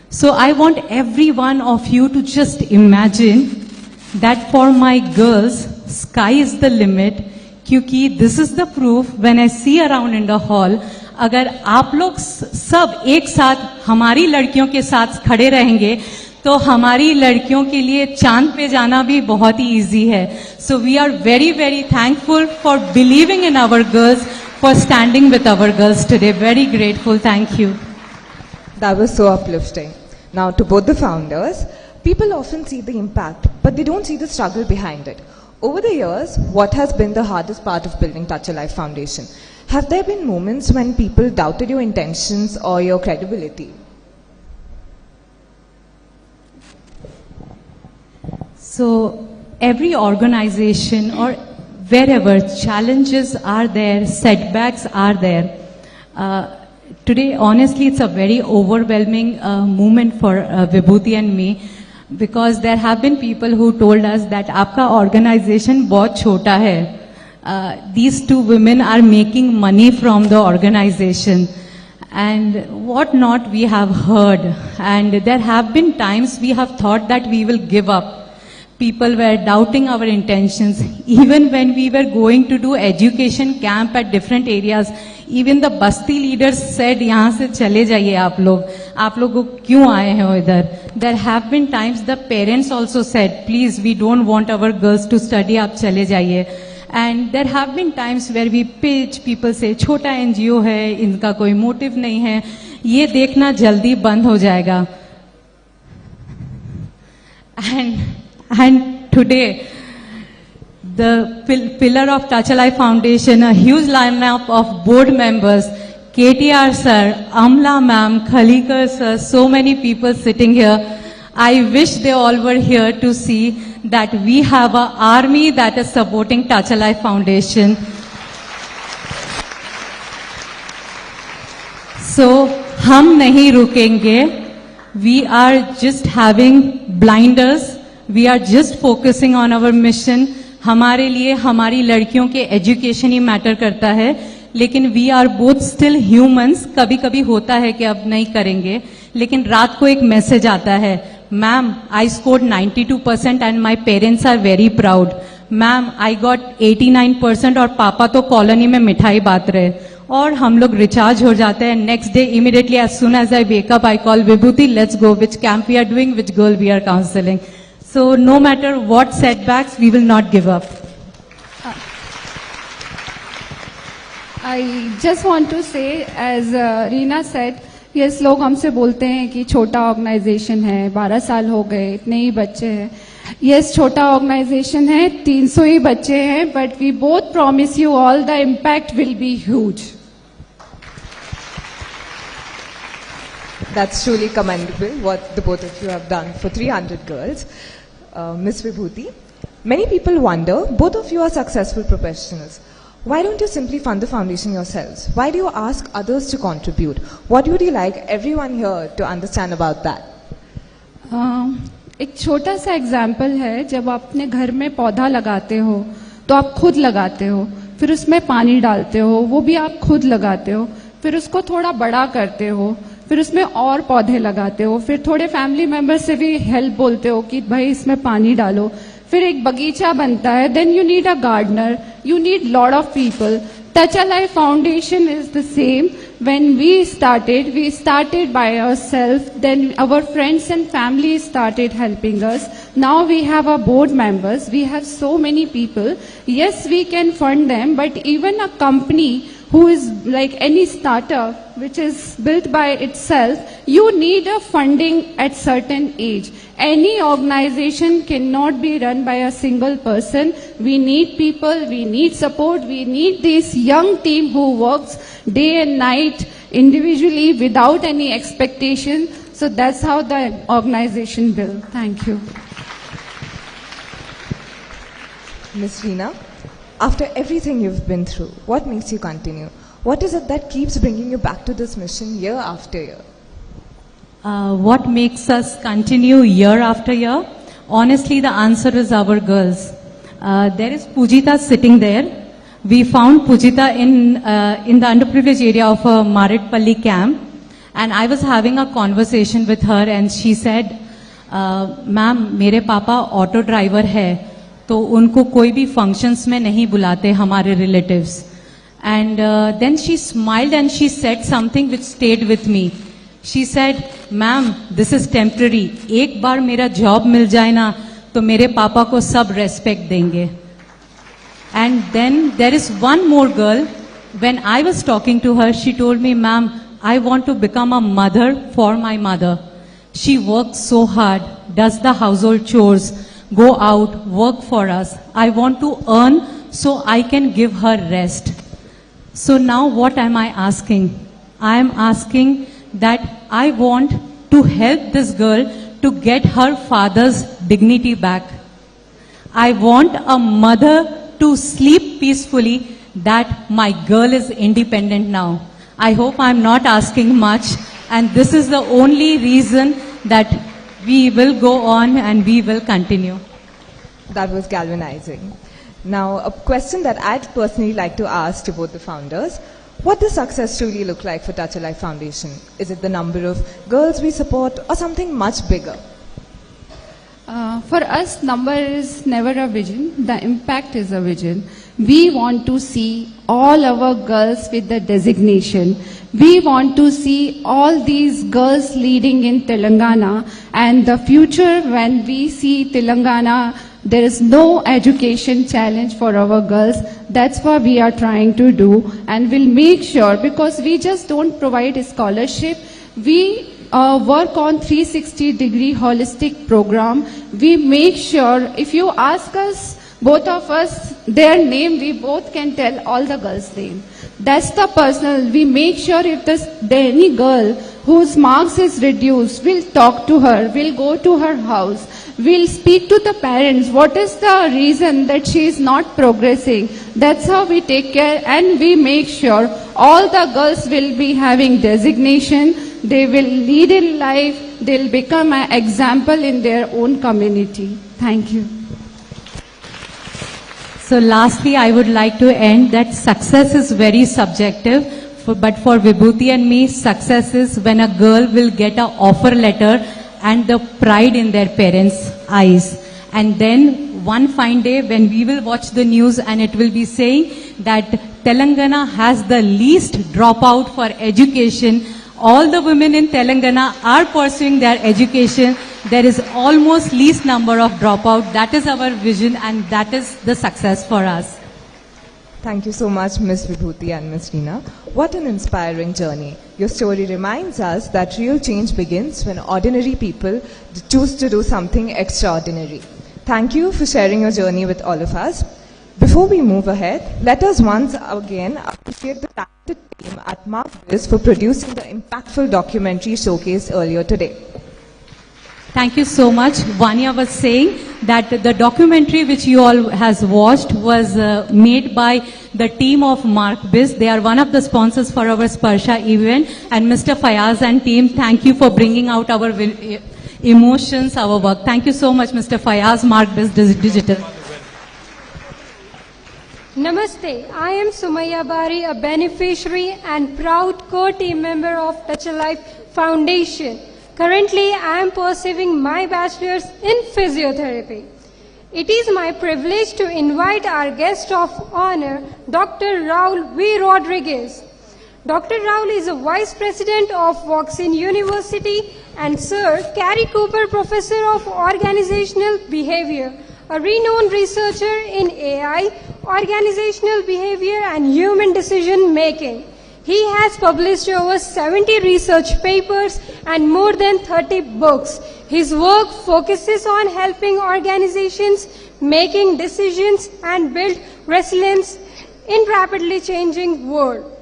So I want every one of you to just imagine that for my girls, sky is the limit, क्योंकि this is the proof when I see around in the hall, अगर आप लोग सब एक साथ हमारी लड़कियों के साथ खड़े रहेंगे, तो हमारी लड़कियों के लिए चांद पे जाना भी बहुत ही इजी है. So we are very, very thankful for believing in our girls, for standing with our girls today. Very grateful. Thank you. That was so uplifting. Now, to both the founders, people often see the impact, but they don't see the struggle behind it. Over the years, what has been the hardest part of building Touch a Life Foundation? Have there been moments when people doubted your intentions or your credibility? So every organization or wherever challenges are there, setbacks are there. Today, honestly, it's a very overwhelming moment for Vibhuti and me, because there have been people who told us that आपका organization बहुत छोटा है. These two women are making money from the organization. And what not we have heard. And there have been times we have thought that we will give up. People were doubting our intentions. Even when we were going to do education camp at different areas, even the Basti leaders said, यहाँ से चले जाइए आप लोग क्यों आए हैं इधर? There have been times the parents also said, please, we don't want our girls to study, आप चले जाइए. And there have been times where we pitch, people say, छोटा NGO है, इनका कोई motive नहीं है, ये देखना जल्दी बंद हो जाएगा. And today, the pillar of Touch a Life Foundation, a huge lineup of board members, KTR sir, Amla ma'am, Khalikar sir, so many people sitting here. I wish they all were here to see that we have an army that is supporting Touch a Life Foundation. So, हम नहीं रुकेंगे. We are just having blinders. We are just focusing on our mission. हमारे लिए हमारी लड़कियों के education ही matter करता है, लेकिन we are both still humans. कभी कभी होता है कि अब नहीं करेंगे, लेकिन रात को एक मैसेज आता है, ma'am I scored 92% and my parents are very proud. Ma'am I got 89% और पापा तो कॉलोनी में मिठाई बांट रहे. और हम लोग रिचार्ज हो जाते हैं. Next day immediately as soon as I wake up I call Vibhuti, let's go, which camp we are doing, which girl we are counselling. So no matter what setbacks, we will not give up. I just want to say, as Reena said, yes, लोग हमसे बोलते हैं कि छोटा organisation है, 12 साल हो गए, इतने ही बच्चे हैं. Yes, छोटा ऑर्गेनाइजेशन है, 300 ही बच्चे हैं, but we both promise you all the impact will be huge. That's truly commendable what the both of you have done for 300 girls. Ms. Vibhuti, many people wonder, both of you are successful professionals. Why don't you simply fund the foundation yourselves? Why do you ask others to contribute? What would you like everyone here to understand about that? एक छोटा सा example है, जब आप अपने घर में पौधा लगाते हो तो आप खुद लगाते हो, फिर उसमें पानी डालते हो, वो भी आप खुद लगाते हो, फिर उसको थोड़ा बड़ा करते हो, फिर उसमें और पौधे लगाते हो, फिर थोड़े फैमिली मेंबर से भी हेल्प बोलते हो कि भाई इसमें पानी डालो, फिर एक बगीचा बनता है. Then you need a gardener, You need lot of people. Touch a Life Foundation is the same. When we started by ourselves, then our friends and family started helping us. Now we have our board members, we have so many people. Yes, we can fund them, but even a company who is like any startup which is built by itself, you need a funding at certain age. Any organization cannot be run by a single person. We need people, we need support, we need this young team who works day and night individually without any expectation. So that's how the organization built. Thank you. Ms. Reena, after everything you've been through, what makes you continue? What is it that keeps bringing you back to this mission year after year? What makes us continue year after year? Honestly, the answer is our girls. There is Pujita sitting there. We found Pujita in the underprivileged area of a Maridpalli camp, and I was having a conversation with her, and she said, "Ma'am, मेरे पापा auto driver है, तो उनको कोई भी functions में नहीं बुलाते हमारे relatives." And then she smiled and she said something which stayed with me. She said, "Ma'am, this is temporary. एक बार मेरा job मिल जाए ना, तो मेरे पापा को सब respect देंगे." And then there is one more girl. When I was talking to her, she told me, "Ma'am, I want to become a mother for my mother. She works so hard, does the household chores, go out, work for us. I want to earn so I can give her rest." So now what am I asking? I am asking that I want to help this girl to get her father's dignity back. I want a mother to sleep peacefully that my girl is independent now. I hope I'm not asking much, and this is the only reason that we will go on and we will continue. That was galvanizing. Now, a question that I'd personally like to ask to both the founders: what does success truly look like for Touch a Life Foundation? Is it the number of girls we support or something much bigger? For us, number is never a vision. The impact is a vision. We want to see all our girls with the designation. We want to see all these girls leading in Telangana, and the future when we see Telangana, there is no education challenge for our girls. That's what we are trying to do, and we'll make sure, because we just don't provide a scholarship. We work on 360-degree holistic program. We make sure, if you ask us, both of us, their name, we both can tell all the girls' name. That's the personal. We make sure if there's any girl whose marks is reduced, we'll talk to her, we'll go to her house, we'll speak to the parents. What is the reason that she is not progressing? That's how we take care, and we make sure all the girls will be having designation. They will lead in life. They'll become an example in their own community. Thank you. So lastly, I would like to end that success is very subjective, but for Vibhuti and me, success is when a girl will get an offer letter and the pride in their parents' eyes. And then one fine day when we will watch the news and it will be saying that Telangana has the least dropout for education. All the women in Telangana are pursuing their education. There is almost least number of dropout. That is our vision, and that is the success for us. Thank you so much, Ms. Vibhuti and Ms. Reena. What an inspiring journey. Your story reminds us that real change begins when ordinary people choose to do something extraordinary. Thank you for sharing your journey with all of us. Before we move ahead, let us once again appreciate the talented team at Markbiz for producing the impactful documentary showcased earlier today. Thank you so much. Vanya was saying that the documentary which you all has watched was made by the team of Markbiz. They are one of the sponsors for our Sparsa event. And Mr. Fayaz and team, thank you for bringing out our emotions, our work. Thank you so much, Mr. Fayaz, Markbiz Digital. Namaste, I am Sumaya Bari, a beneficiary and proud co-team member of Touch a Life Foundation. Currently, I am pursuing my bachelor's in physiotherapy. It is my privilege to invite our guest of honor, Dr. Raul V. Rodriguez. Dr. Raul is a Vice President of Washington University and Sir Cary Cooper Professor of Organizational Behavior, a renowned researcher in AI, organizational behavior and human decision making. He has published over 70 research papers and more than 30 books. His work focuses on helping organizations making decisions and build resilience in rapidly changing world.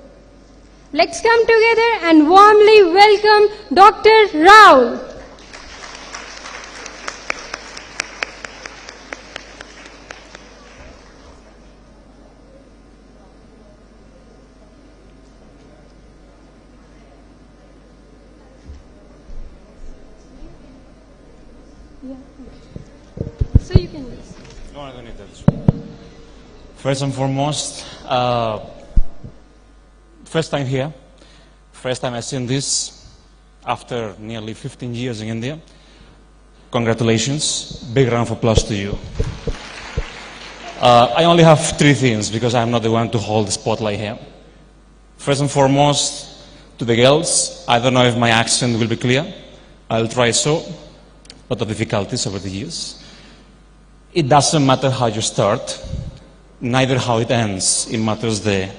Let's come together and warmly welcome Dr. Raul. So you can listen. No, I don't need that. First and foremost, first time here, first time I've seen this after nearly 15 years in India. Congratulations, big round of applause to you. I only have 3 things because I'm not the one to hold the spotlight here. First and foremost, to the girls, I don't know if my accent will be clear. I'll try so. A lot of difficulties over the years. It doesn't matter how you start, neither how it ends. It matters the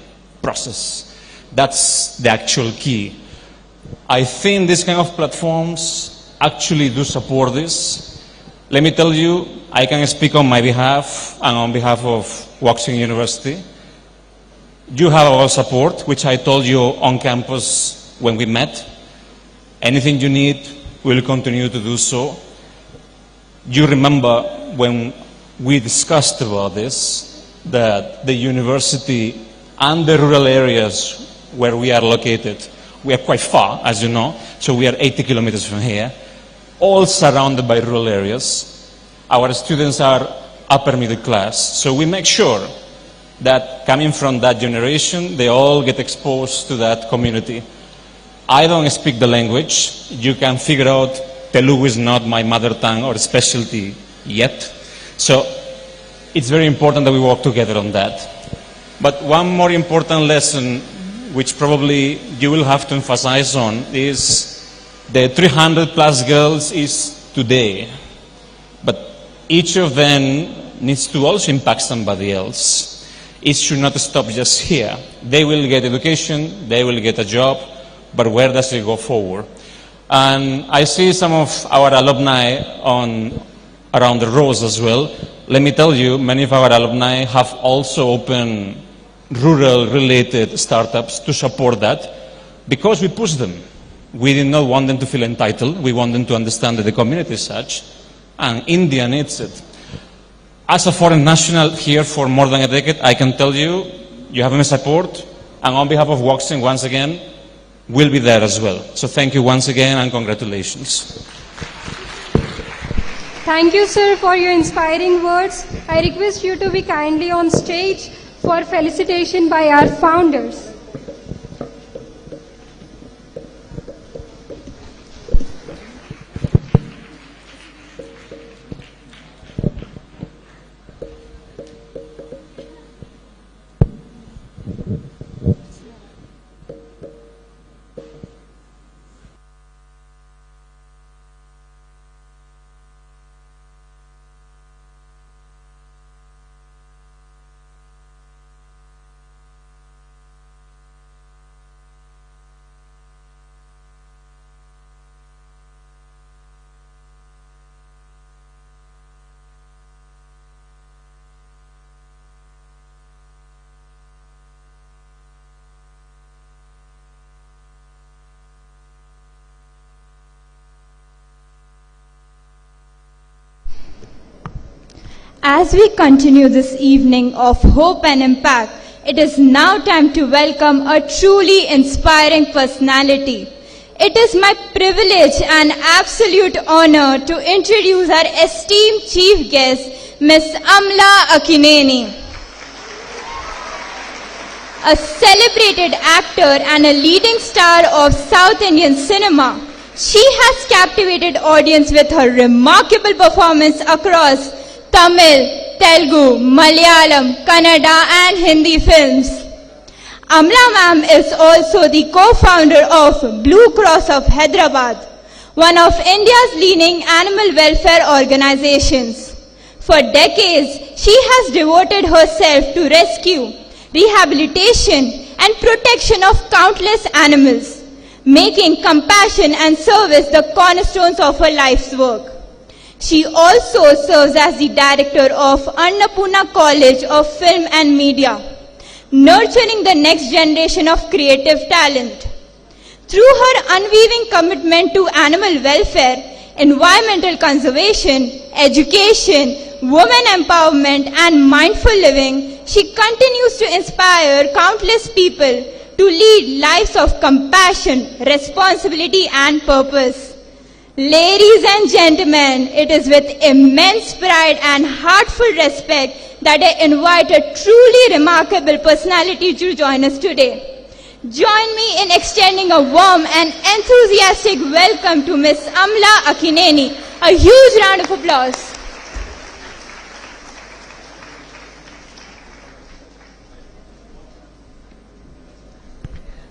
process. That's the actual key. I think these kind of platforms actually do support this. Let me tell you, I can speak on my behalf and on behalf of Washington University. You have our support, which I told you on campus when we met. Anything you need, we'll continue to do so. You remember when we discussed about this, that the university and the rural areas where we are located, we are quite far, as you know, so we are 80 kilometers from here, all surrounded by rural areas. Our students are upper middle class, so we make sure that coming from that generation, they all get exposed to that community. I don't speak the language. You can figure out Telugu is not my mother tongue or specialty yet. So it's very important that we work together on that. But one more important lesson, which probably you will have to emphasize on, is the 300 plus girls is today. But each of them needs to also impact somebody else. It should not stop just here. They will get education, they will get a job, but where does it go forward? And I see some of our alumni around the rows as well. Let me tell you, many of our alumni have also opened rural-related startups to support that because we push them. We did not want them to feel entitled. We want them to understand that the community is such, and India needs it. As a foreign national here for more than a decade, I can tell you, you have my support, and on behalf of Washington, once again, we'll be there as well. So thank you once again, and congratulations. Thank you, sir, for your inspiring words. I request you to be kindly on stage for felicitation by our founders. As we continue this evening of hope and impact, it is now time to welcome a truly inspiring personality. It is my privilege and absolute honor to introduce our esteemed chief guest, Ms. Amla Akineni. A celebrated actor and a leading star of South Indian cinema, she has captivated audience with her remarkable performance across Tamil, Telugu, Malayalam, Kannada and Hindi films. Amla ma'am is also the co-founder of Blue Cross of Hyderabad, one of India's leading animal welfare organizations. For decades, she has devoted herself to rescue, rehabilitation and protection of countless animals, making compassion and service the cornerstones of her life's work. She also serves as the director of Annapurna College of Film and Media, nurturing the next generation of creative talent. Through her unwavering commitment to animal welfare, environmental conservation, education, women empowerment and mindful living, she continues to inspire countless people to lead lives of compassion, responsibility and purpose. Ladies and gentlemen, it is with immense pride and heartful respect that I invite a truly remarkable personality to join us today. Join me in extending a warm and enthusiastic welcome to Ms. Amla Akineni. A huge round of applause.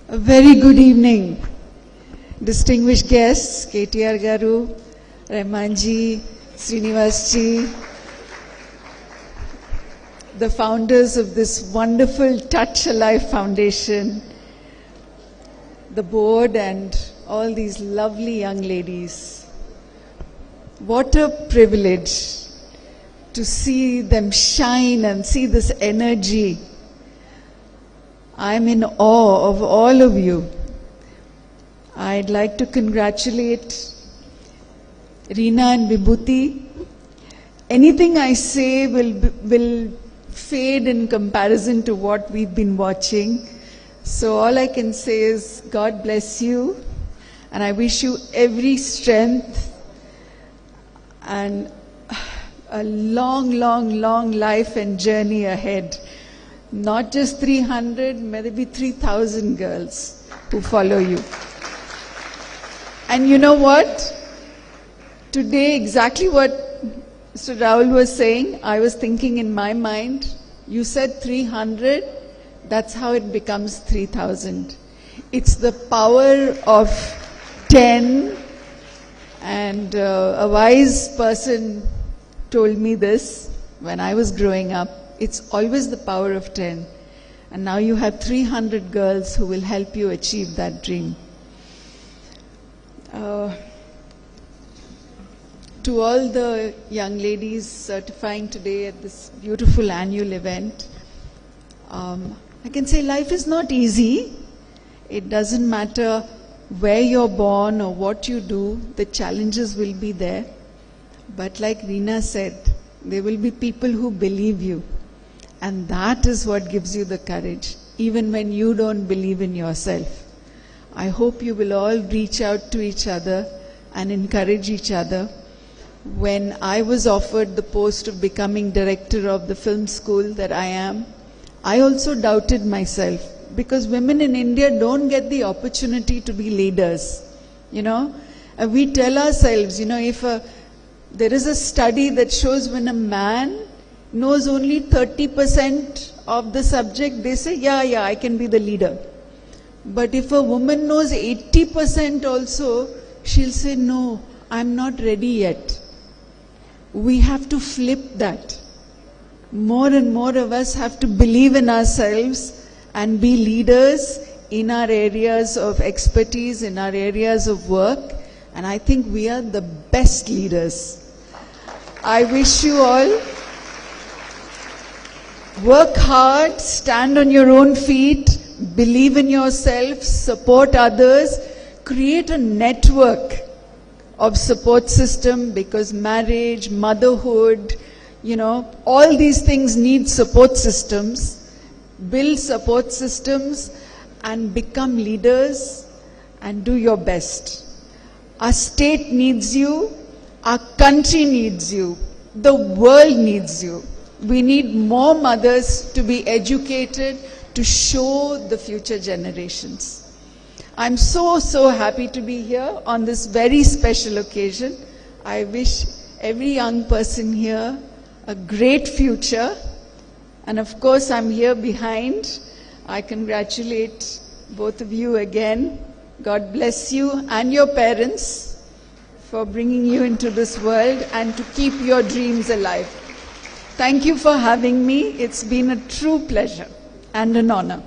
A very good evening, distinguished guests, KTR Garu, Rahmanji, Srinivasji, the founders of this wonderful Touch Alive Foundation, the board and all these lovely young ladies. What a privilege to see them shine and see this energy. I'm in awe of all of you. I'd like to congratulate Reena and Vibhuti. Anything I say will fade in comparison to what we've been watching. So all I can say is God bless you, and I wish you every strength and a long, long, long life and journey ahead. Not just 300, maybe 3,000 girls who follow you. And you know what? Today, exactly what Mr. Rahul was saying, I was thinking in my mind, you said 300, that's how it becomes 3,000. It's the power of 10, and a wise person told me this when I was growing up. It's always the power of 10. And now you have 300 girls who will help you achieve that dream. To all the young ladies certifying today at this beautiful annual event, I can say life is not easy. It doesn't matter where you're born or what you do, the challenges will be there. But like Reena said, there will be people who believe you. And that is what gives you the courage, even when you don't believe in yourself. I hope you will all reach out to each other and encourage each other. When I was offered the post of becoming director of the film school that I am, I also doubted myself, because women in India don't get the opportunity to be leaders. You know, we tell ourselves, you know, if there is a study that shows when a man knows only 30% of the subject, they say, yeah, I can be the leader. But if a woman knows 80% also, she'll say, no, I'm not ready yet. We have to flip that. More and more of us have to believe in ourselves and be leaders in our areas of expertise, in our areas of work. And I think we are the best leaders. I wish you all work hard, stand on your own feet, believe in yourself, support others, create a network of support system, because marriage, motherhood, you know, all these things need support systems. Build support systems and become leaders and do your best. Our state needs you, our country needs you, the world needs you. We need more mothers to be educated to show the future generations. I'm so happy to be here on this very special occasion. I wish every young person here a great future. And of course, I'm here behind. I congratulate both of you again. God bless you and your parents for bringing you into this world and to keep your dreams alive. Thank you for having me. It's been a true pleasure and an honor.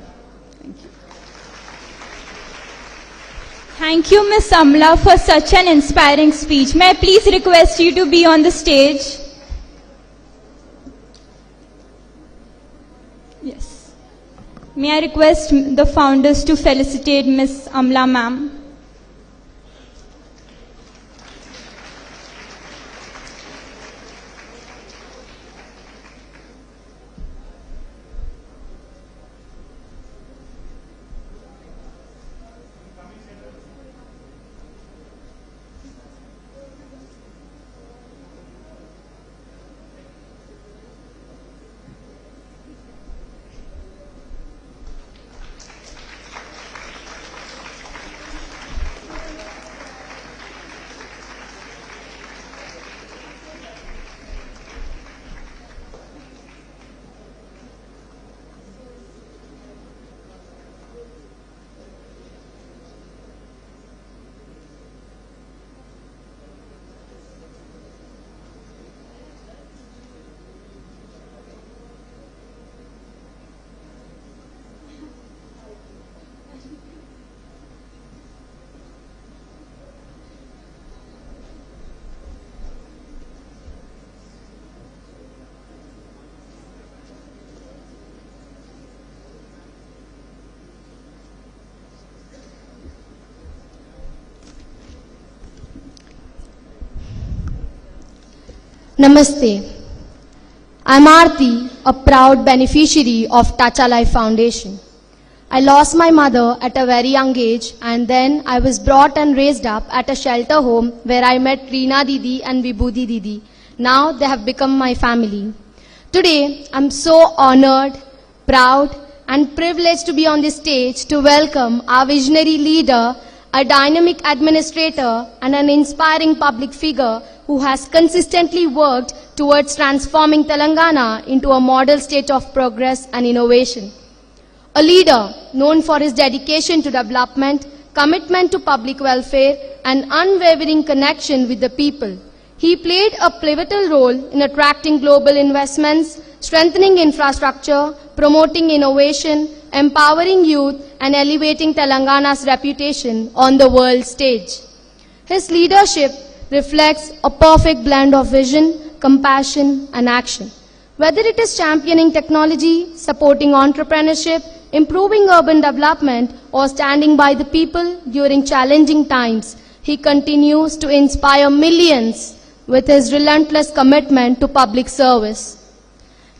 Thank you, Ms. Amla, for such an inspiring speech. May I please request you to be on the stage? Yes. May I request the founders to felicitate Ms. Amla, ma'am? Namaste. I'm Aarti, a proud beneficiary of Touch a Life Foundation. I lost my mother at a very young age, and then I was brought and raised up at a shelter home where I met Reena Didi and Vibhuti Didi. Now they have become my family. Today, I'm so honored, proud, and privileged to be on this stage to welcome our visionary leader, a dynamic administrator, and an inspiring public figure who has consistently worked towards transforming Telangana into a model state of progress and innovation. A leader known for his dedication to development, commitment to public welfare, and unwavering connection with the people. He played a pivotal role in attracting global investments, strengthening infrastructure, promoting innovation, empowering youth, and elevating Telangana's reputation on the world stage. His leadership reflects a perfect blend of vision, compassion, and action. Whether it is championing technology, supporting entrepreneurship, improving urban development, or standing by the people during challenging times, he continues to inspire millions with his relentless commitment to public service.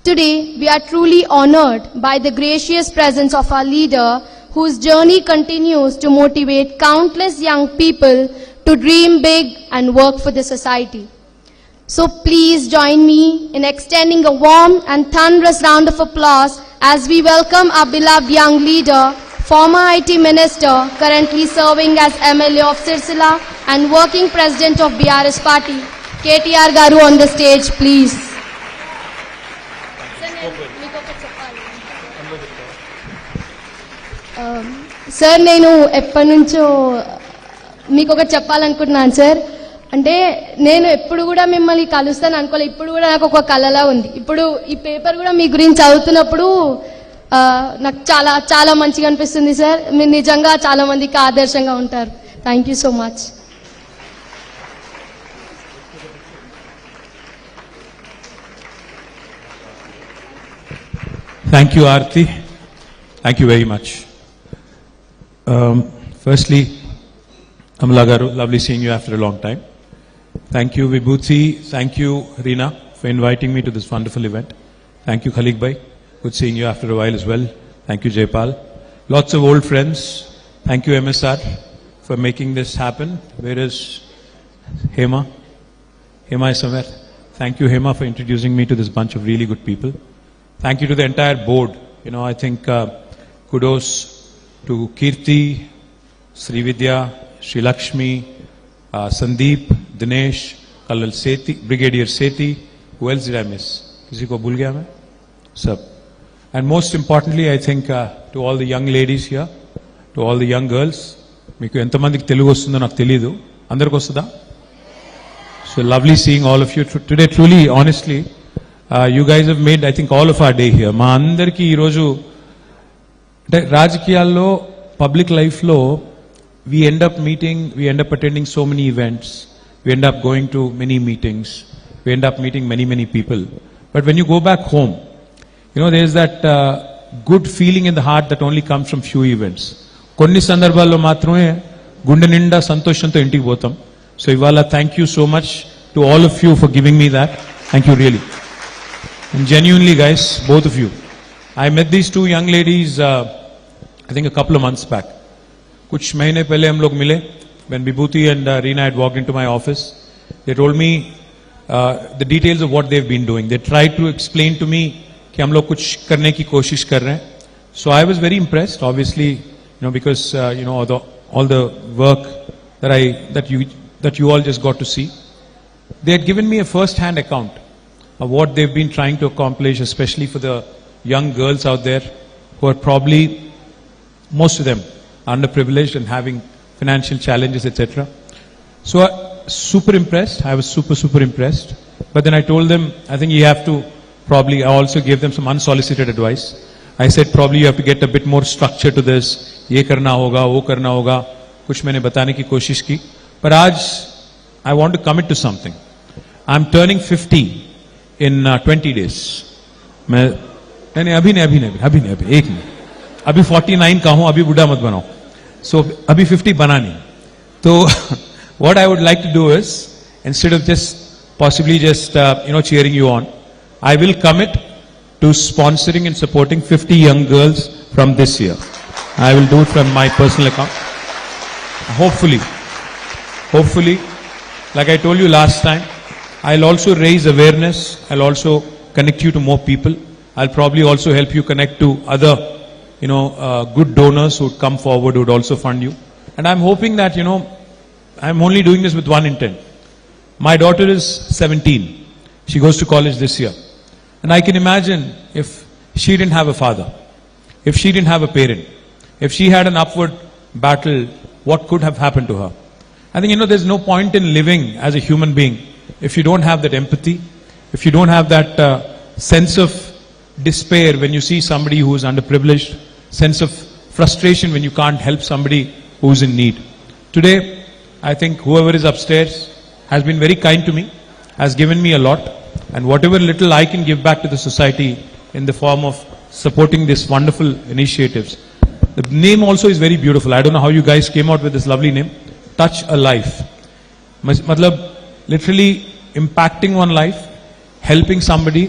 Today, we are truly honored by the gracious presence of our leader, whose journey continues to motivate countless young people to dream big and work for the society. So please join me in extending a warm and thunderous round of applause as we welcome our beloved young leader, former IT Minister, currently serving as MLA of Sirsila and working President of BRS Party, KTR Garu, on the stage, please. Sir నేను ఎప్పటి నుంచో మీకు ఒకటి చెప్పాలనుకుంటున్నాను sir. అంటే నేను ఎప్పుడు కూడా మిమ్మల్ని కలుస్తాను అనుకోలేదు. ఇప్పుడు కూడా నాకు ఒక కలలా ఉంది. ఇప్పుడు ఈ పేపర్ కూడా మీ గురించి చదువుతున్నప్పుడు నాకు చాలా చాలా మంచిగా అనిపిస్తుంది సార్. మీరు నిజంగా చాలా మందికి ఆదర్శంగా ఉంటారు. Thank you so much. Thank you, Aarti. Thank you very much. Firstly, Amla Garu, lovely seeing you after a long time. Thank you, Vibhuti. Thank you, Reena, for inviting me to this wonderful event. Thank you, Khalik Bhai. Good seeing you after a while as well. Thank you, Jaipal. Lots of old friends. Thank you, MSR, for making this happen. Where is Hema? Hema is somewhere. Thank you, Hema, for introducing me to this bunch of really good people. Thank you to the entire board. You know, I think kudos to Kirti, Srividya, Sri Lakshmi, Sandeep, Dinesh, Kalal Sethi, Brigadier Sethi. Who else did I miss? किसी को भूल गया मैं? सब. And most importantly, I think to all the young ladies here, to all the young girls, మీకు ఎంతమందికి తెలుగు వస్తుందో నాకు తెలియదు. అందరికి వస్తుందా? So lovely seeing all of you today. Truly, honestly, you guys have made, I think, all of our day here. మా అందరికీ ఈరోజు అంటే రాజకీయాల్లో పబ్లిక్ లైఫ్లో we end up meeting, we end up attending so many events, we end up going to many meetings, we end up meeting many people. But when you go back home, you know, there's that good feeling in the heart that only comes from few events. కొన్ని సందర్భాల్లో మాత్రమే గుండె నిండా సంతోషంతో ఇంటికి పోతాం. So ఇవాళ thank you so much to all of you for giving me that. Thank you really. And genuinely, guys, both of you. I met these two young ladies, I think a couple of months back. कुछ महीने पहले हम लोग मिले. When Vibhuti and Reena had walked into my office, they told me the details of what they've been doing. They tried to explain to me कि हम लोग कुछ करने की कोशिश कर रहे हैं. So I was very impressed, obviously, you know, because you know all the work that you all just got to see. They had given me a first-hand account of what they've been trying to accomplish, especially for the young girls out there who are probably, most of them, underprivileged and having financial challenges, etc. So super impressed. I was super impressed. But then I told them, I think you have to probably, I also gave them some unsolicited advice. I said probably you have to get a bit more structure to this. ये करना होगा, वो करना होगा. कुछ मैंने बताने की कोशिश की. But आज I want to commit to something. I'm turning 50 in 20 days. मैं अभी एक नहीं. अभी 49 का हूं, अभी बुढ़ा मत बनाओ. So अभी 50 बना नहीं. तो what I would like to do is, instead of just possibly just cheering you on, I will commit to sponsoring and supporting 50 young girls from this year. I will do it from my personal account. Hopefully, like I told you last time, I'll also raise awareness. I'll also connect you to more people. I'll probably also help you connect to other, good donors who would come forward, who would also fund you. And I'm hoping that, I'm only doing this with one intent. My daughter is 17. She goes to college this year. And I can imagine if she didn't have a father, if she didn't have a parent, if she had an upward battle, what could have happened to her? I think, there's no point in living as a human being if you don't have that empathy, if you don't have that sense of despair when you see somebody who is underprivileged, sense of frustration when you can't help somebody who's in need. Today, I think whoever is upstairs has been very kind to me, has given me a lot, and whatever little I can give back to the society in the form of supporting these wonderful initiatives. The name also is very beautiful. I don't know how you guys came out with this lovely name. Touch a life. Matlab, literally impacting one life, helping somebody,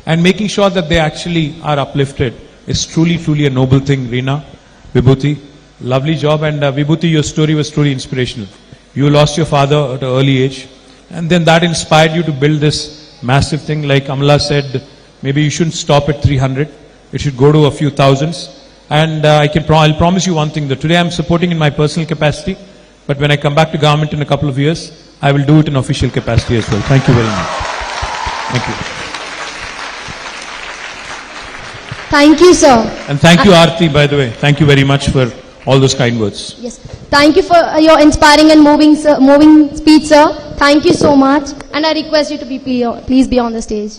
and making sure that they actually are uplifted is truly a noble thing. Reena, Vibhuti, lovely job. And Vibhuti, your story was truly inspirational. You lost your father at an early age, and then that inspired you to build this massive thing. Like Amla said, maybe you shouldn't stop at 300. It should go to a few thousands. And I'll promise you one thing, that today I'm supporting in my personal capacity, but when I come back to government in a couple of years, I will do it in official capacity as well. Thank you very much. Thank you. Thank you, sir. And thank you, Aarti, by the way. Thank you very much for all those kind words. Yes. Thank you for your inspiring and moving speech, sir. Thank you so much. And I request you to please be on the stage.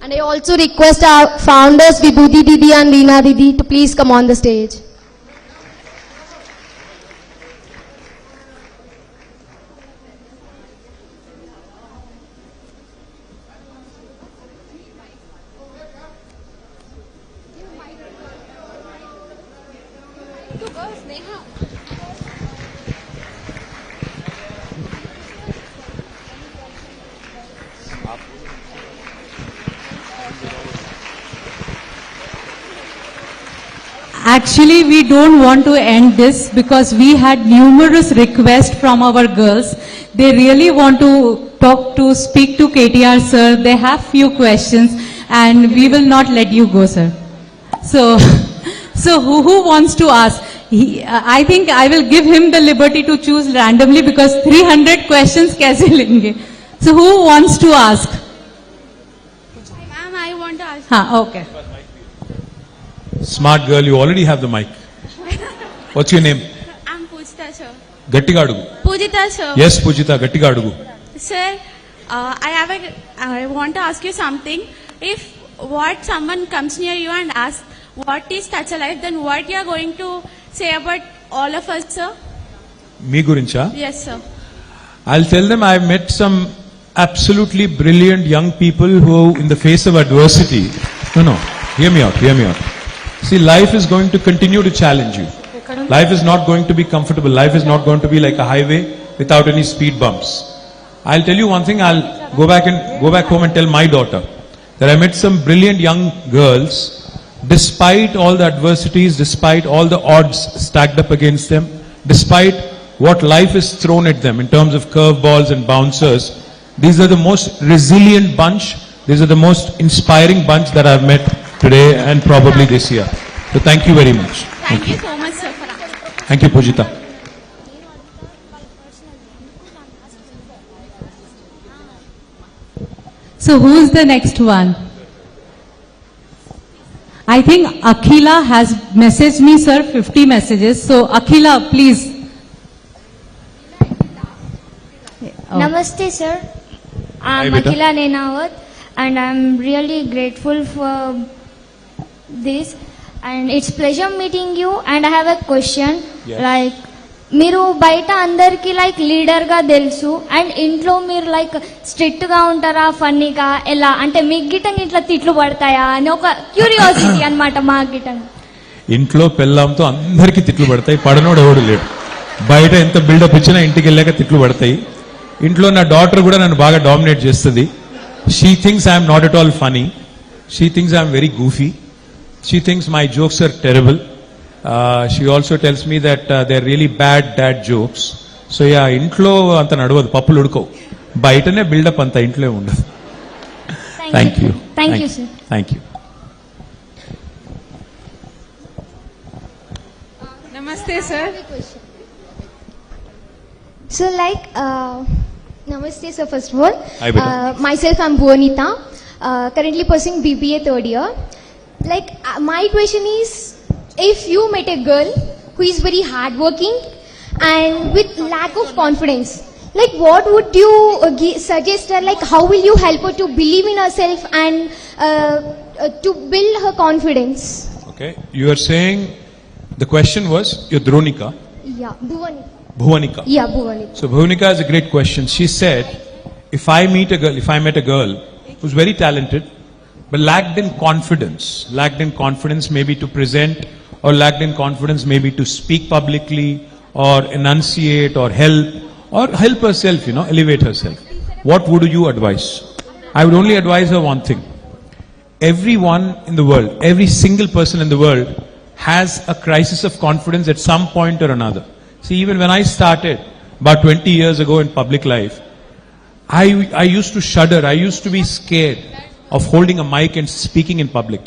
And I also request our founders, Vibhuti Didi and Reena Didi, to please come on the stage. Actually, we don't want to end this because we had numerous requests from our girls. They really want to speak to KTR, sir. They have few questions and we will not let you go, sir. So who wants to ask? I think I will give him the liberty to choose randomly because 300 questions kaise lenge. So who wants to ask? Ma'am, I want to ask. Okay. Smart girl, you already have the mic. What's your name? I'm Pujita, sir. Gattiga adugu. Pujita, sir. Yes, Pujita, Gattiga adugu. Sir, I want to ask you something. If someone comes near you and asks, what is Touch a Life, then what you are going to say about all of us, sir? Me gurincha? Yes, sir. I'll tell them I've met some absolutely brilliant young people who, in the face of adversity, no, hear me out. See, life is going to continue to challenge you. Life is not going to be comfortable. Life is not going to be like a highway without any speed bumps. I'll tell you one thing, I'll go back home and tell my daughter that I met some brilliant young girls, despite all the adversities, despite all the odds stacked up against them, despite what life has thrown at them in terms of curveballs and bouncers, these are the most resilient bunch, these are the most inspiring bunch that I've met today and probably this year. So thank you very much. Thank you so much, sir, for Thank you, Pujita. So who's the next one? I think Akhila has messaged me, sir, 50 messages. So Akhila, please. Namaste, sir. I'm Hi, beta. Akhila Nenawat, and I'm really grateful for this. And it's pleasure meeting you. And I have a question. Yes. Like, మీరు బయట అందరికి like leader గా తెలుసు and ఇంట్లో మీరు like strict గా ఉంటారా ఫన్నీగా ఎలా అంటే మీకు గిట్టంగా ఇట్లా తిట్లు పడతాయా అని ఒక క్యూరియాసిటీ అన్నమాట మా గిట్టంగా. ఇంట్లో పెళ్ళాంతో అందరికీ తిట్లు పడతాయి, పడనోడు ఎవడు లేడు. బయట ఎంత బిల్డప్ ఇచ్చినా ఇంటికి వెళ్ళాక తిట్లు పడతాయి. ఇంట్లో నా డాటర్ కూడా నన్ను బాగా డామినేట్ చేస్తుంది. She thinks I'm not at all funny, she thinks I'm very goofy, she thinks my jokes are terrible. She also tells me that they're really bad dad jokes. So yeah, ఇంట్లో అంత నడవదు, పప్పులు ఉడకవు. బయటనే buildup అంత ఇంట్లో ఉండదు. Thank you. Thank you, sir. Thank you. Namaste, sir. So like, namaste, sir, first of all. Hi, beta. Myself, I'm Bhuvanita, currently pursuing BBA third year. Like, my question is, if you met a girl who is very hardworking and with lack of confidence, like what would you suggest her? Like how will you help her to believe in herself and to build her confidence? Okay, you are saying the question was your Dronika. Yeah, Bhuvanika. Yeah, Bhuvanika. So Bhuvanika is a great question. She said, if I met a girl who's very talented but lacked in confidence maybe to present, or lacked in confidence maybe to speak publicly or enunciate or help herself, elevate herself, what would you advise? I would only advise her one thing. Everyone in the world, every single person in the world has a crisis of confidence at some point or another. See, even when I started about 20 years ago in public life, I used to shudder, I used to be scared of holding a mic and speaking in public.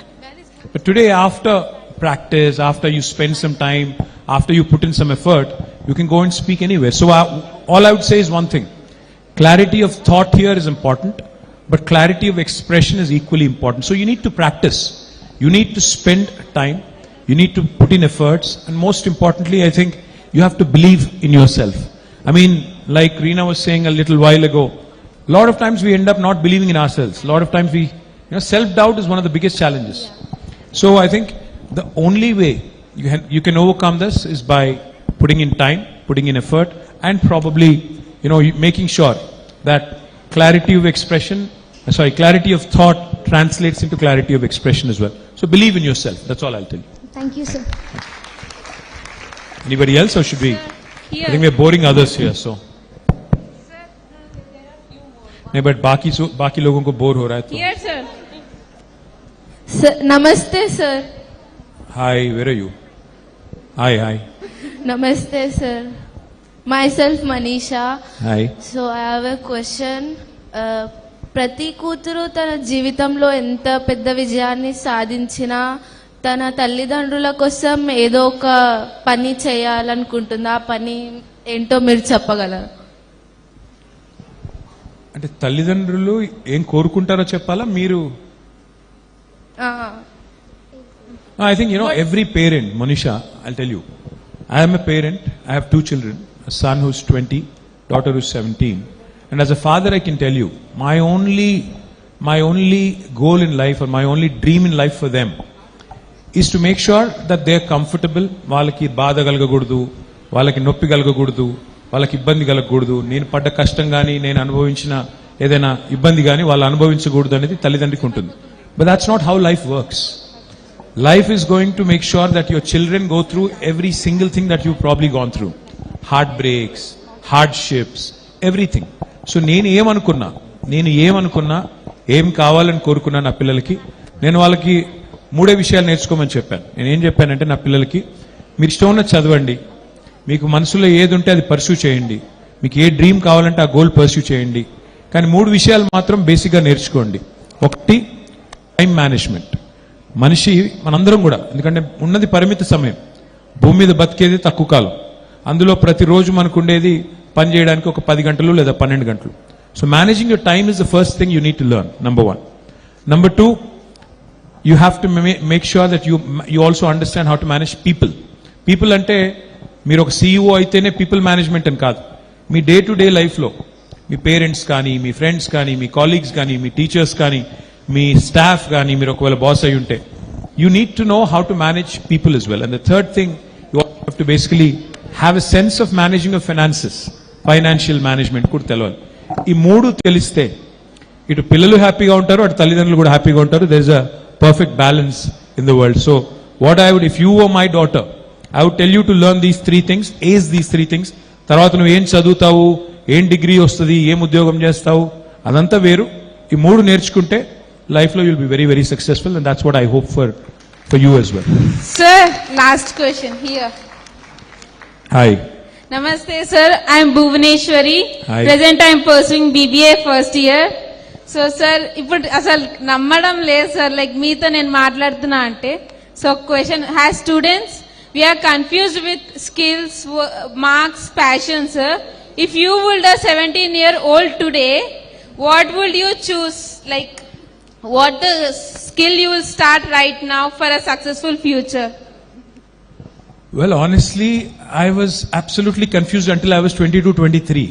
But today, after practice, after you spend some time, after you put in some effort, you can go and speak anywhere. So all I would say is one thing. Clarity of thought here is important, but clarity of expression is equally important. So you need to practice. You need to spend time. You need to put in efforts. And most importantly, I think you have to believe in yourself. I mean, like Reena was saying a little while ago, a lot of times we end up not believing in ourselves. A lot of times self-doubt is one of the biggest challenges. So I think the only way you can overcome this is by putting in time, putting in effort, and probably, making sure that clarity of thought translates into clarity of expression as well. So believe in yourself. That's all I'll tell you. Thank you, sir. Anybody else, or should we? Here. I think we're boring others here, so. नहीं, but बाकी लोगों को bore हो रहा है तो. Here, sir. Sir, namaste, sir. Hi, where are you? Hi. Namaste, sir. Myself, Manisha. Hi. So I have a question. ప్రతి కూతురు తన జీవితంలో ఎంత పెద్ద విజయాన్ని సాధించినా తన తల్లిదండ్రుల కోసం ఏదో ఒక పని చేయాలనుకుంటుంది. ఆ పని ఏంటో మీరు చెప్పగలరా? అంటే తల్లిదండ్రులు ఏం కోరుకుంటారో చెప్పాలా మీరు? I think, every parent, Manisha, I'll tell you. I am a parent. I have 2 children, a son who's 20, daughter who's 17. And as a father, I can tell you, my only goal in life or my only dream in life for them is to make sure that they're comfortable. వాళ్ళకి బాధ కలగకూడదు, వాళ్ళకి నొప్పి కలగకూడదు, వాళ్ళకి ఇబ్బంది కలగకూడదు, నేను పడ్డ కష్టం కానీ నేను అనుభవించిన ఏదైనా ఇబ్బంది కానీ వాళ్ళు అనుభవించకూడదు అనేది తల్లిదండ్రికి ఉంటుంది. But that's not how life works. Life is going to make sure that your children go through every single thing that you've probably gone through. Heartbreaks, hardships, everything. So నేను ఏమనుకున్నా ఏం కావాలని కోరుకున్నా నా పిల్లలకి, నేను వాళ్ళకి 3 విషయాలు నేర్చుకోమని చెప్పాను. నేనేం చెప్పానంటే నా పిల్లలకి, మీరు ఇష్టం ఉన్న చదవండి, మీకు మనసులో ఏది ఉంటే అది పర్స్యూ చేయండి, మీకు ఏ డ్రీమ్ కావాలంటే ఆ గోల్ పర్స్యూ చేయండి, కానీ 3 విషయాలు మాత్రం బేసిక్గా నేర్చుకోండి. ఒకటి, టైం మేనేజ్మెంట్. మనిషి మనందరం కూడా, ఎందుకంటే ఉన్నది పరిమిత సమయం, భూమి మీద బతికేది తక్కువ కాలం, అందులో ప్రతిరోజు మనకు ఉండేది పని చేయడానికి ఒక 10 గంటలు లేదా 12 గంటలు. So managing your time is the first thing you need to learn, number 1. Number 2, you have to make sure that you also understand how to manage people. People అంటే మీరు ఒక CEO అయితేనే పీపుల్ మేనేజ్మెంట్ అని కాదు. మీ day to day లైఫ్లో మీ parents కానీ, మీ friends కానీ, మీ colleagues కానీ, మీ టీచర్స్ కానీ, మీ స్టాఫ్ కానీ, మీరు ఒకవేళ బాస్ అయి ఉంటే, you need to know how to manage people as well. And the third thing, you have to basically have a sense of managing of finances, financial management కూడా తెలవాలి. ఈ 3 తెలిస్తే ఇటు పిల్లలు హ్యాపీగా ఉంటారు, అటు తల్లిదండ్రులు కూడా హ్యాపీగా ఉంటారు. there is a perfect balance in the world. So what I would, if you were my daughter, I would tell you to learn these 3 things, ace these 3 things. తర్వాత నువ్వు ఏం చదువుతావు, ఏం డిగ్రీ వస్తుంది, ఏం ఉద్యోగం చేస్తావు, అదంతా వేరు. ఈ 3 నేర్చుకుంటే లైఫ్లో you'll be very, very successful, and that's what I hope for you as well. Sir, last question here. Hi. Namaste, sir. I am Bhuvaneshwari. Hi. Present I am pursuing BBA first year. So, sir, ఇప్పుడు అసలు నమ్మడం లేదు sir, like మీతో నేను మాట్లాడుతున్నా అంటే. So question, has students we are confused with skills, marks, passion, sir. If you would a 17-year-old today, what would you choose? Like, what the skill you will start right now for a successful future? Well, honestly, I was absolutely confused until I was 22, 23.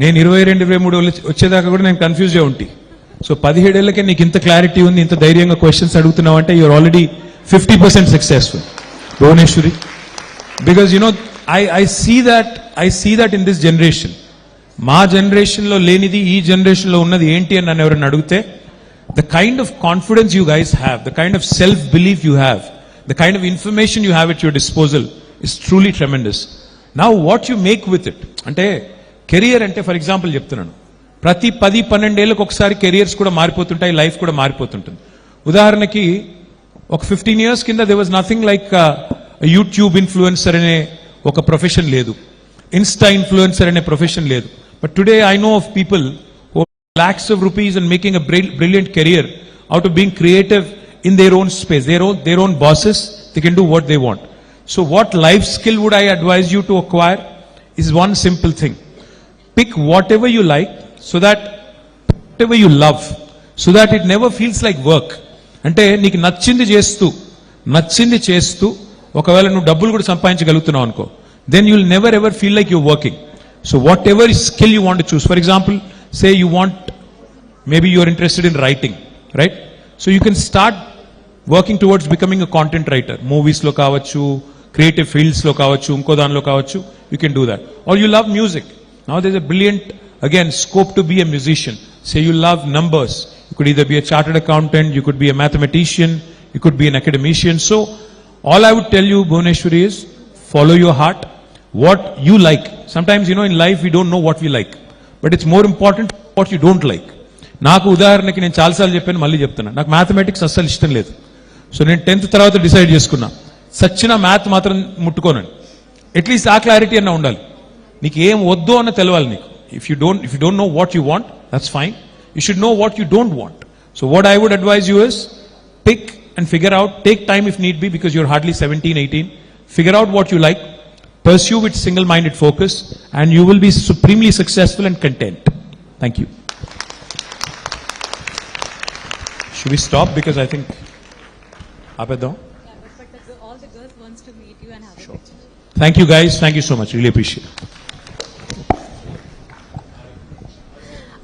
నేను 22, 23 వచ్చేదాకా కూడా నేను confuse అయి ఉంటి. So 17 ఏళ్ళకే నీకు ఇంత clarity ఉంది, ఇంత ధైర్యంగా క్వశ్చన్స్ అడుగుతున్నావు అంటే you're already 50% successful, Bhuvaneshwari. Because I see that in this generation. మా జనరేషన్లో లేనిది ఈ జనరేషన్లో ఉన్నది ఏంటి అని నన్ను ఎవరైనా అడిగితే, the kind of confidence you guys have, the kind of self-belief you have, the kind of information you have at your disposal is truly tremendous. Now what you make with it, అంటే career అంటే for example చెప్తున్నాను, ప్రతి 10-12 ఏళ్ళకి ఒకసారి careers కూడా మారిపోతుంటాయి, life కూడా మారిపోతుంటుంది. ఉదాహరణకి ఒక 15 years కింద there was nothing like YouTube influencer అనే ఒక ప్రొఫెషన్ లేదు, ఇన్స్టా ఇన్ఫ్లుయెన్సర్ అనే ప్రొఫెషన్ లేదు. But today I know of people who have lakhs of rupees and making a brilliant career out of being creative in their own space, their own bosses. They can do what they want. So what life skill would I advise you to acquire is one simple thing. Pick whatever you like, so that whatever you love, so that it never feels like work. అంటే నీకు నచ్చింది చేస్తూ ఒకవేళ నువ్వు డబ్బులు కూడా సంపాదించగలుగుతున్నావు అనుకో, then you'll never ever feel like you're working. So whatever skill you want to choose, for example, say you want, maybe you're interested in writing, right? So you can start working towards becoming a content writer. Movies lo kavachu, creative fields lo kavachu, inko danlo kavachu, you can do that. Or you love music. Now there's a brilliant, again, scope to be a musician. Say you love numbers. You could either be a chartered accountant, you could be a mathematician, you could be an academician. So all I would tell you, Bhuvaneshwari, is follow your heart, what you like. Sometimes, in life we don't know what we like, but it's more important what you don't like. నాకు ఉదాహరణకి నేను చాలాసార్లు చెప్పాను, మళ్ళీ చెప్తున్నా, నాకు mathematics అస్సలు ఇష్టం లేదు. సో నేను 10th తర్వాత డిసైడ్ చేసుకున్నా, సచ్చిన మ్యాథ్ మాత్రం ముట్టుకోనని. అట్లీస్ట్ ఆ క్లారిటీ అన్న ఉండాలి, నీకు ఏం వద్దు అన్న తెలవాలి నీకు. If you don't know what you want, that's fine. You should know what you don't want. So what I would advise you is, pick and figure out, take time if need be, because you're hardly 17, 18. Figure out what you like, pursue with single-minded focus, and you will be supremely successful and content. Thank you. Should we stop? Because I think... All the girls wants to meet you and have a picture. Thank you guys. Thank you so much. Really appreciate it.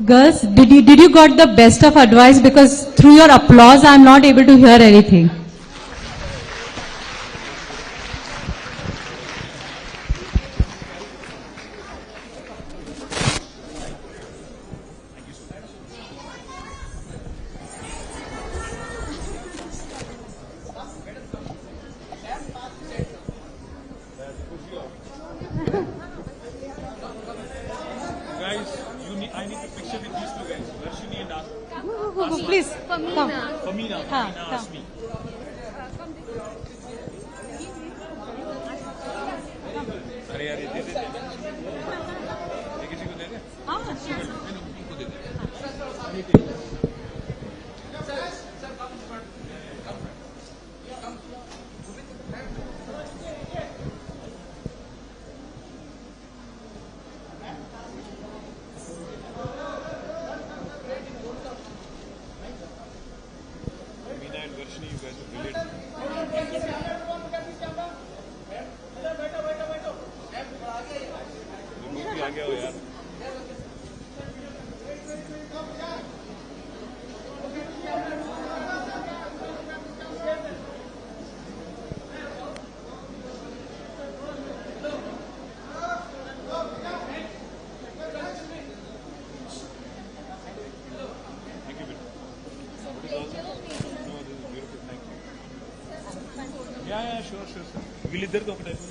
Girls, did you got the best of advice? Because through your applause, I'm not able to hear anything. I need to picture with these two guys. Darshini and Please, come. Famina, ask me. अरे यार ये दे दे किसी को दे दे हाँ इनको दे दे Meena and Darshini, you guys are brilliant. आ गया हो यार Yeah, sure. వీళ్ళిద్దరు ఒక టైప్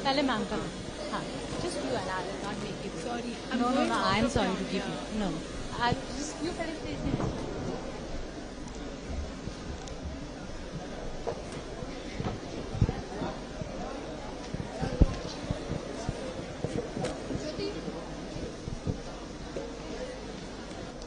पहले मैम का हाँ just you and I will not make it sorry no I am sorry to give you no I just you